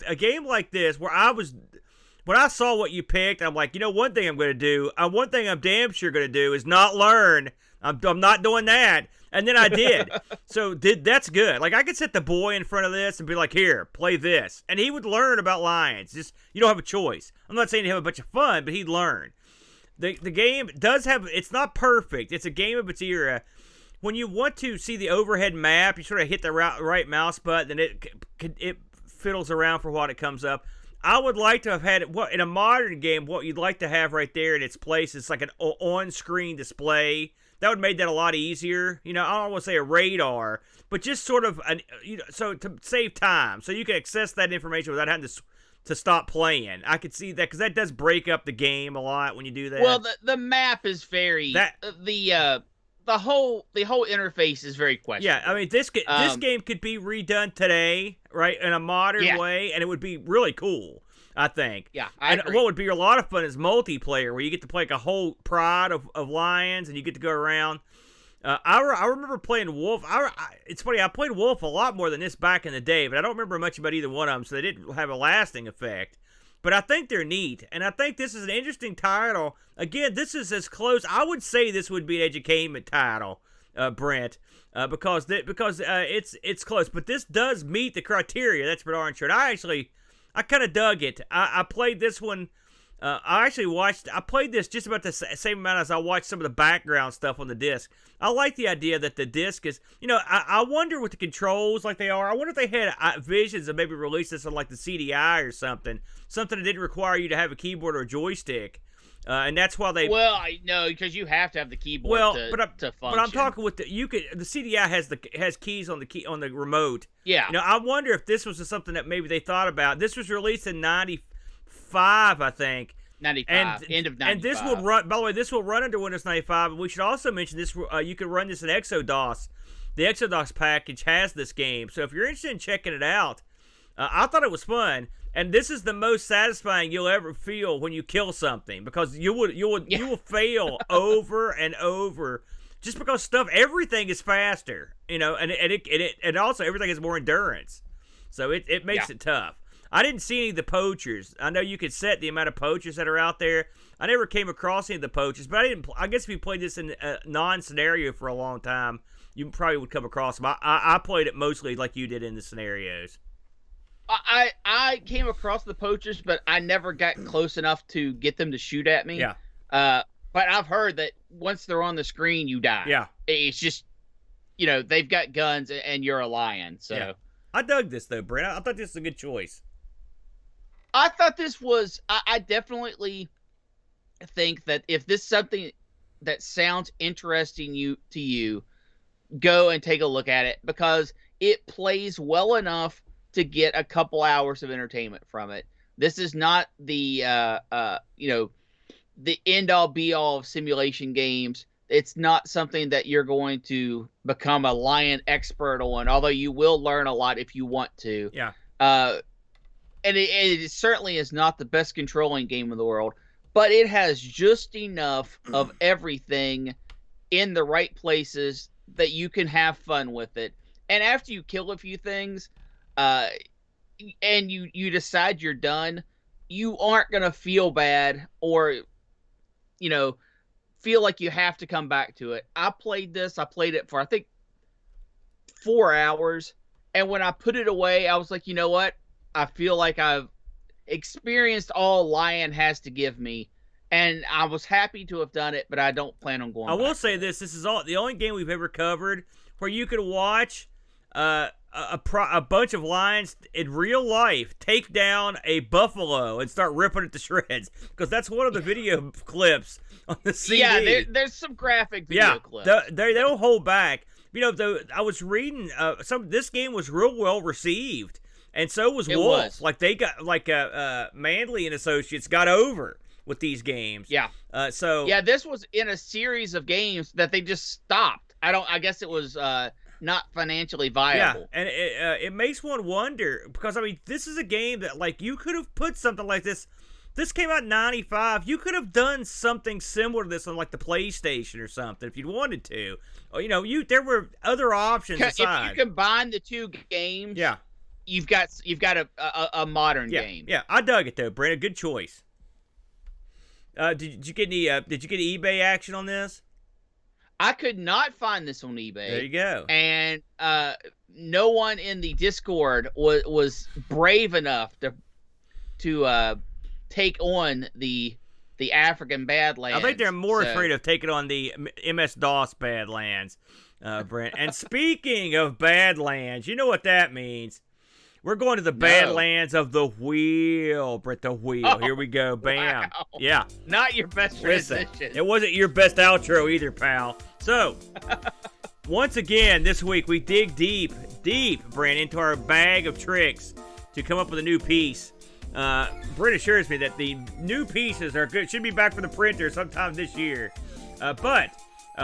a game like this, when I saw what you picked, I'm like, one thing I'm going to do, one thing I'm damn sure going to do is not learn. I'm not doing that. And then I did. That's good. Like, I could set the boy in front of this and be like, here, play this. And he would learn about lions. Just, you don't have a choice. I'm not saying he'd have a bunch of fun, but he'd learn. The game does have, it's not perfect. It's a game of its era. When you want to see the overhead map, you sort of hit the right mouse button, and it fiddles around for what it comes up. I would like to have had it in a modern game. What you'd like to have right there in its place is like an on-screen display. That would make that a lot easier. I don't want to say a radar, but just sort of so to save time, so you can access that information without having to stop playing. I could see that because that does break up the game a lot when you do that. Well, the map is very the whole interface is very questionable. Yeah, I mean this game could be redone today, right, in a modern way, and it would be really cool. I think. Yeah, I agree. What would be a lot of fun is multiplayer, where you get to play like a whole prod of lions, and you get to go around. I remember playing Wolf. It's funny, I played Wolf a lot more than this back in the day, but I don't remember much about either one of them, so they didn't have a lasting effect. But I think they're neat, and I think this is an interesting title. Again, this is as close. I would say this would be an edutainment title, Brent, because it's close. But this does meet the criteria. That's for darn sure. I kind of dug it. I played this one. I played this just about the same amount as I watched some of the background stuff on the disc. I like the idea that the disc is, I wonder with the controls like they are. I wonder if they had visions of maybe release this on like the CDI or something that didn't require you to have a keyboard or a joystick. And that's why they. Well, I know because you have to have the keyboard to function. But I'm talking with the CDI has keys on the remote. Yeah. I wonder if this was something that maybe they thought about. This was released in '95, I think. 95, end of 95. And this will run. By the way, this will run under Windows 95. And we should also mention this. You can run this in Exodus. The Exodus package has this game. So if you're interested in checking it out, I thought it was fun. And this is the most satisfying you'll ever feel when you kill something, because you will fail over and over, just because everything is faster, and also everything has more endurance, so it makes it tough. I didn't see any of the poachers. I know you could set the amount of poachers that are out there. I never came across any of the poachers, but I guess if you played this in a non-scenario for a long time, you probably would come across them. I played it mostly like you did in the scenarios. I came across the poachers, but I never got close enough to get them to shoot at me. Yeah. But I've heard that once they're on the screen, you die. Yeah. It's just, they've got guns and you're a lion. So yeah. I dug this though, Brent. I thought this was a good choice. I thought this was. I definitely think that if this is something that sounds interesting to you, go and take a look at it, because it plays well enough to get a couple hours of entertainment from it. This is not the the end all be all of simulation games. It's not something that you're going to become a lion expert on, although you will learn a lot if you want to. Yeah. And it certainly is not the best controlling game in the world, but it has just enough of everything in the right places that you can have fun with it. And after you kill a few things, and you decide you're done, you aren't going to feel bad or, feel like you have to come back to it. I played it for, I think, 4 hours. And when I put it away, I was like, you know what? I feel like I've experienced all Lion has to give me. And I was happy to have done it, but I don't plan on going back. I will say this is the only game we've ever covered where you could watch a bunch of lions in real life take down a buffalo and start ripping it to shreds, because that's one of the video clips on the CD. Yeah, there's some graphic video clips. They don't hold back. I was reading this game was real well received, and so was Wolf. Like they got Manley and Associates got over with these games. Yeah. This was in a series of games that they just stopped. I guess it was not financially viable. Yeah, and it makes one wonder, because this is a game that you could have put something like this. This came out in '95. You could have done something similar to this on the PlayStation or something if you'd wanted to. Or, there were other options aside. If you combine the two games, you've got a modern game. Yeah, I dug it though, Brent. A good choice. Did you get any eBay action on this? I could not find this on eBay. There you go. And no one in the Discord was brave enough to take on the African Badlands. I think they're more afraid of taking on the MS-DOS Badlands, Brent. And speaking of Badlands, you know what that means. We're going to the Badlands of the Wheel, Brent. The Wheel. Here we go. Bam. Wow. Yeah. Not your best transition. It wasn't your best outro either, pal. So, once again, this week we dig deep, Brent, into our bag of tricks to come up with a new piece. Brent assures me that the new pieces are good. Should be back for the printer sometime this year. But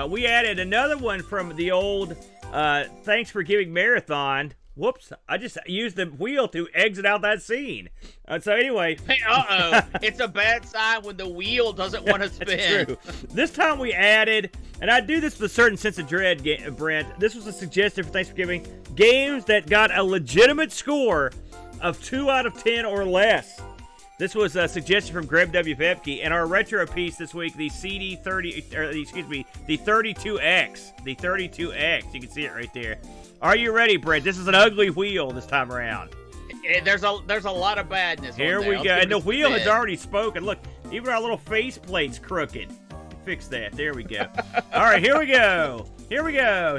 we added another one from the old Thanks for Giving Marathon. Whoops, I just used the wheel to exit out that scene. So anyway. Hey, it's a bad sign when the wheel doesn't want to spin. True. This time we added, and I do this with a certain sense of dread, Brent. This was a suggestion for Thanksgiving. Games that got a legitimate score of 2 out of 10 or less. This was a suggestion from Greg W. Fepke, and our retro piece this week, the the 32X. The 32X. You can see it right there. Are you ready, Brent? This is an ugly wheel this time around. There's a lot of badness. Here we go. And the wheel has already spoken. Look, even our little faceplate's crooked. Fix that. There we go. All right, here we go. Here we go.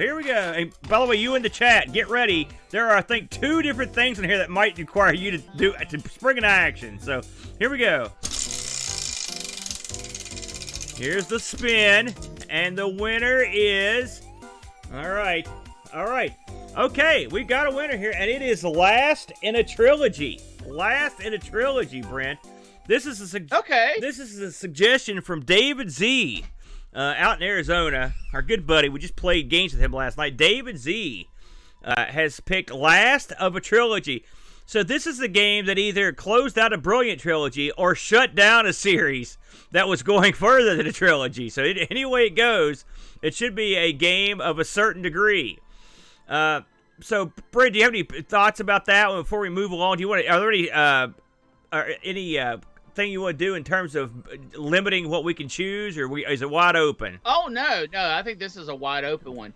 And by the way, you in the chat, get ready. There are, I think, 2 different things in here that might require you to spring into action. So here we go. Here's the spin, and the winner is. All right. Okay, we got a winner here, and it is Last in a Trilogy. Last in a Trilogy, Brent. This is a suggestion from David Z. Out in Arizona, our good buddy. We just played games with him last night. David Z has picked Last of a Trilogy. So this is the game that either closed out a brilliant trilogy or shut down a series that was going further than a trilogy. So any way it goes, it should be a game of a certain degree. So, Brent, do you have any thoughts about that one before we move along? Are there any thing you want to do in terms of limiting what we can choose, or is it wide open? Oh, no. I think this is a wide open one.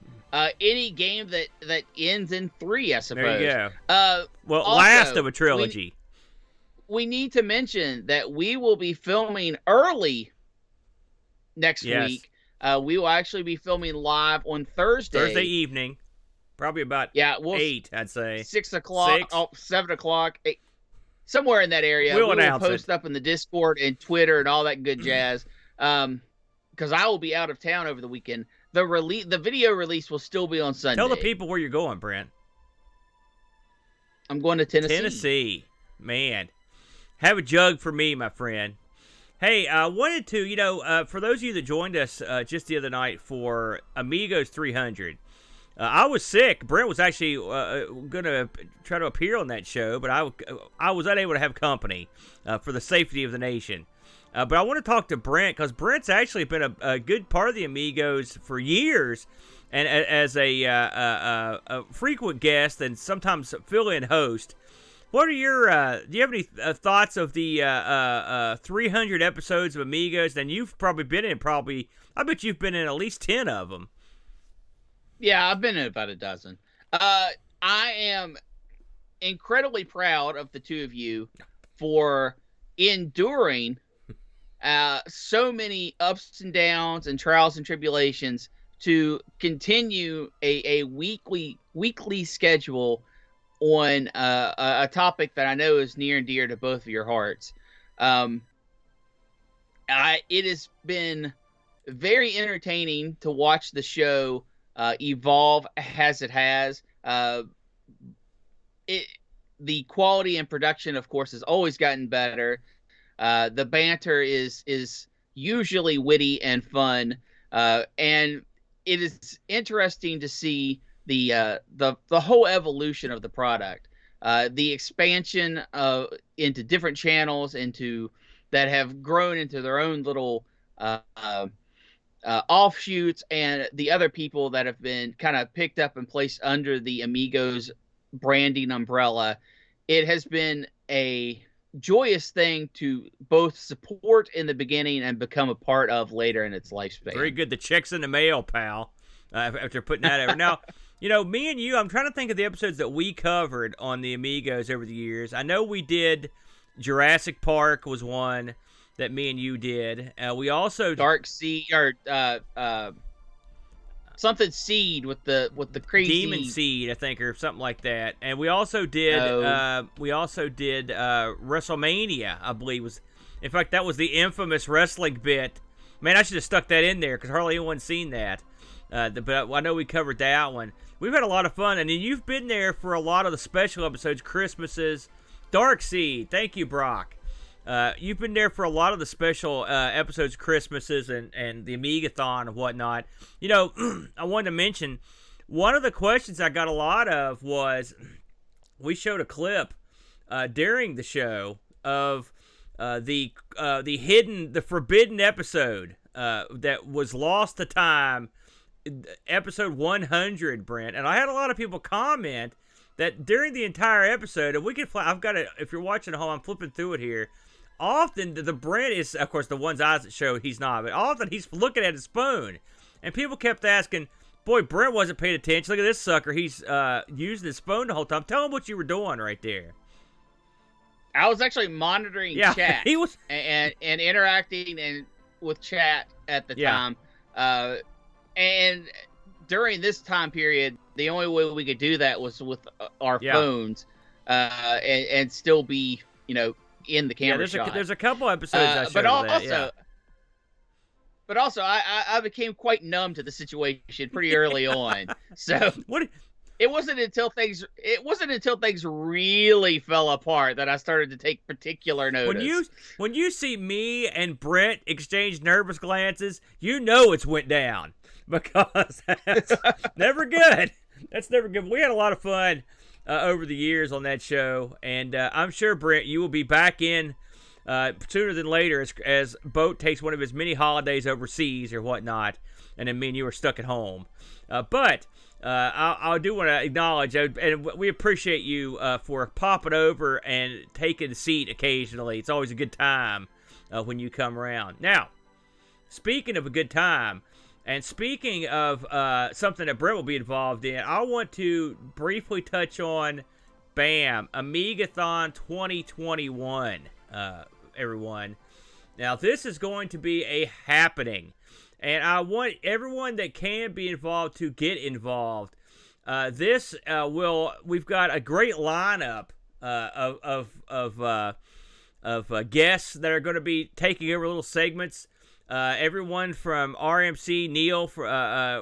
Any game that ends in 3, I suppose. There you go. Also, Last of a Trilogy. We need to mention that we will be filming early next week. We will actually be filming live on Thursday evening. Probably about 8, I'd say. 6 o'clock, 7 o'clock, 8, somewhere in that area. We'll announce post up in the Discord and Twitter and all that good jazz. Because I will be out of town over the weekend. The video release will still be on Sunday. Tell the people where you're going, Brent. I'm going to Tennessee. Tennessee. Man. Have a jug for me, my friend. Hey, I wanted to, for those of you that joined us just the other night for Amigos 300, I was sick. Brent was actually going to try to appear on that show, but I was unable to have company for the safety of the nation. But I want to talk to Brent because Brent's actually been a good part of the Amigos for years, and as a frequent guest and sometimes fill-in host. What are your? Do you have any thoughts of the 300 episodes of Amigos? And you've probably been in I bet you've been in at least 10 of them. Yeah, I've been in about a dozen. I am incredibly proud of the two of you for enduring so many ups and downs and trials and tribulations to continue a weekly schedule on a topic that I know is near and dear to both of your hearts. It has been very entertaining to watch the show evolve as it has. The quality and production, of course, has always gotten better. The banter is usually witty and fun, and it is interesting to see the whole evolution of the product, the expansion into different channels, that have grown into their own little offshoots, and the other people that have been kind of picked up and placed under the Amigos branding umbrella. It has been a joyous thing to both support in the beginning and become a part of later in its lifespan. Very good. The check's in the mail, pal. After putting that over. Now, me and you, I'm trying to think of the episodes that we covered on the Amigos over the years. I know we did Jurassic Park was one that me and you did. We also Dark Sea or something seed with the crazy Demon Seed, I think, or something like that. And we also did WrestleMania, I believe was. In fact, that was the infamous wrestling bit. Man, I should have stuck that in there because hardly anyone's seen that. But I know we covered that one. We've had a lot of fun, and then you've been there for a lot of the special episodes, Christmases, Dark Seed. Thank you, Brock. You've been there for a lot of the special episodes, Christmases, and the Amigathon and whatnot. You know, I wanted to mention one of the questions I got a lot of was we showed a clip during the show of the forbidden episode that was lost to time, episode 100, Brent. And I had a lot of people comment that during the entire episode, and we could play. I've got it. If you're watching at home, I'm flipping through it here. Often the Brent is, of course, the one's eyes that show he's not, but often he's looking at his phone, and people kept asking, "Boy, Brent wasn't paying attention. Look at this sucker. He's using his phone the whole time." Tell him what you were doing right there. I was actually monitoring chat. He was and interacting with chat at the time. And during this time period, the only way we could do that was with our phones, and still be, in the camera shot. There's a couple episodes but also I became quite numb to the situation pretty early on. So it wasn't until things really fell apart that I started to take particular notice. When you see me and Brent exchange nervous glances, you know it's went down, because that's never good. That's never good. We had a lot of fun over the years on that show, and I'm sure, Brent, you will be back in sooner than later as Boat takes one of his many holidays overseas or whatnot, and then me and you are stuck at home. But I do want to acknowledge, and we appreciate you for popping over and taking a seat occasionally. It's always a good time when you come around. Now, speaking of a good time, and speaking of something that Brent will be involved in, I want to briefly touch on Amigathon 2021, everyone. Now, this is going to be a happening, and I want everyone that can be involved to get involved. We've got a great lineup of guests that are going to be taking over little segments. Everyone from RMC, Neil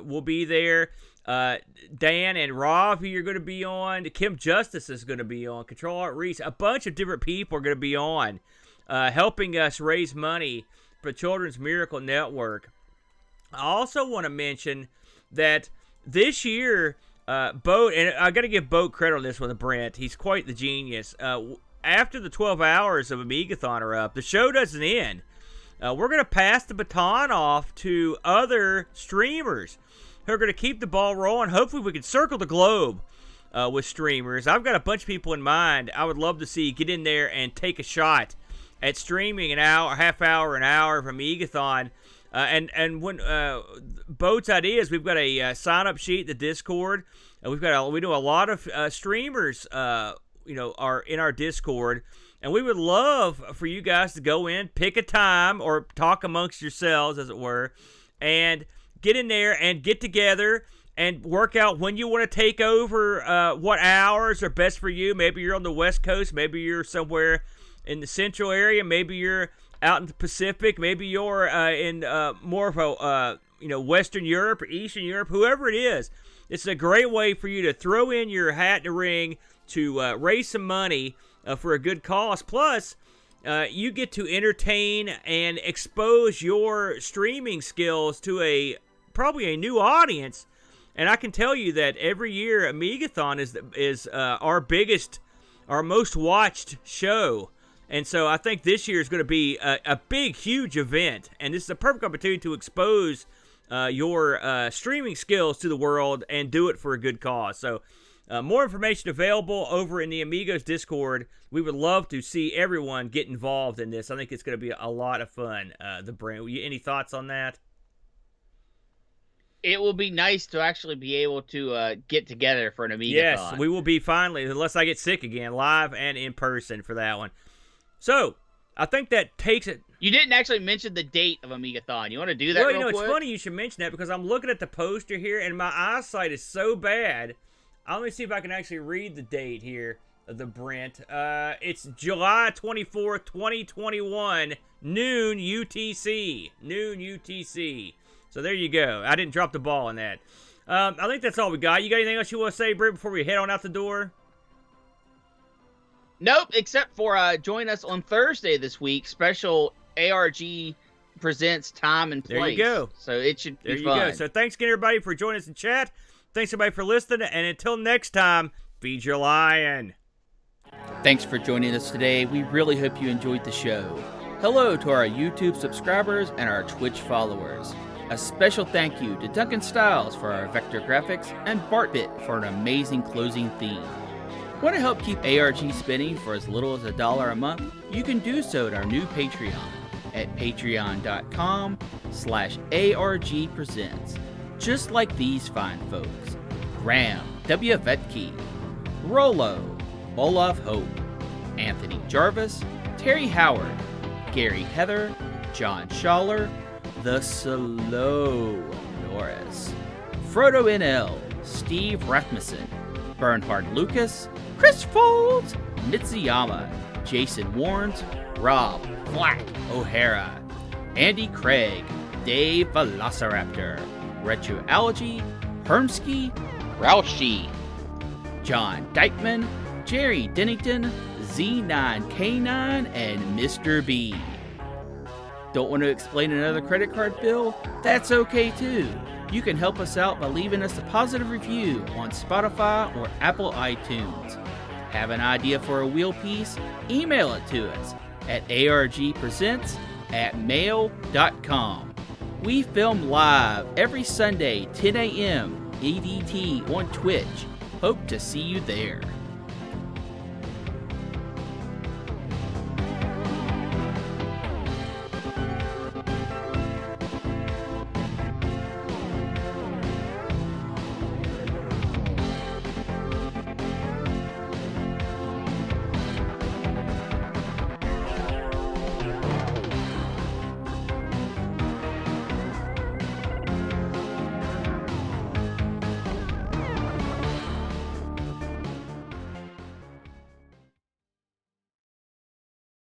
will be there. Dan and Rob, who you're going to be on. Kim Justice is going to be on. Control Art Reese. A bunch of different people are going to be on, helping us raise money for Children's Miracle Network. I also want to mention that this year, Boat, and I got to give Boat credit on this one, Brent. He's quite the genius. After the 12 hours of Amigathon are up, the show doesn't end. We're going to pass the baton off to other streamers who are going to keep the ball rolling. Hopefully we can circle the globe with streamers. I've got a bunch of people in mind I would love to see get in there and take a shot at streaming an hour, half hour, an hour from Amigathon. And when Boat's ideas, we've got a sign-up sheet, the Discord. We do a lot of streamers, are in our Discord. And we would love for you guys to go in, pick a time, or talk amongst yourselves, as it were, and get in there and get together and work out when you want to take over, what hours are best for you. Maybe you're on the West Coast. Maybe you're somewhere in the Central area. Maybe you're out in the Pacific. Maybe you're in more of a Western Europe or Eastern Europe. Whoever it is, it's a great way for you to throw in your hat in the ring to raise some money for a good cause. Plus, you get to entertain and expose your streaming skills to probably a new audience. And I can tell you that every year Amigathon is our most watched show. And so I think this year is going to be a big, huge event. And this is a perfect opportunity to expose your streaming skills to the world and do it for a good cause. So more information available over in the Amigos Discord. We would love to see everyone get involved in this. I think it's going to be a lot of fun. Any thoughts on that? It will be nice to actually be able to get together for an Amigathon. Yes, we will be finally, unless I get sick again, live and in person for that one. So, I think that takes it. You didn't actually mention the date of Amigathon. You want to do that real quick? It's funny you should mention that because I'm looking at the poster here and my eyesight is so bad. Let me see if I can actually read the date here of the Brent. It's July 24th, 2021, noon UTC. Noon UTC. So there you go. I didn't drop the ball on that. I think that's all we got. You got anything else you want to say, Britt, before we head on out the door? Nope, except for join us on Thursday this week. Special ARG Presents time and place. There you go. So it should be fun. There you go. So thanks again, everybody, for joining us in chat. Thanks, everybody, for listening. And until next time, feed your lion. Thanks for joining us today. We really hope you enjoyed the show. Hello to our YouTube subscribers and our Twitch followers. A special thank you to Duncan Styles for our vector graphics and Bartbit for an amazing closing theme. Want to help keep ARG spinning for as little as $1 a month? You can do so at our new Patreon at patreon.com/ARG Presents. Just like these fine folks: Graham W. Vetke, Rollo, Olaf Hope, Anthony Jarvis, Terry Howard, Gary Heather, John Schaller, The Slow Norris, Frodo NL, Steve Rasmussen, Bernhard Lucas, Chris Folds, Mitsuyama, Jason Warnes, Rob Black O'Hara, Andy Craig, Dave Velociraptor, Retroalgy, Hermsky, Roushi, John Dykeman, Jerry Dennington, Z9K9, and Mr. B. Don't want to explain another credit card bill? That's okay too. You can help us out by leaving us a positive review on Spotify or Apple iTunes. Have an idea for a wheel piece? Email it to us at argpresents@mail.com. We film live every Sunday, 10 a.m. EDT on Twitch. Hope to see you there.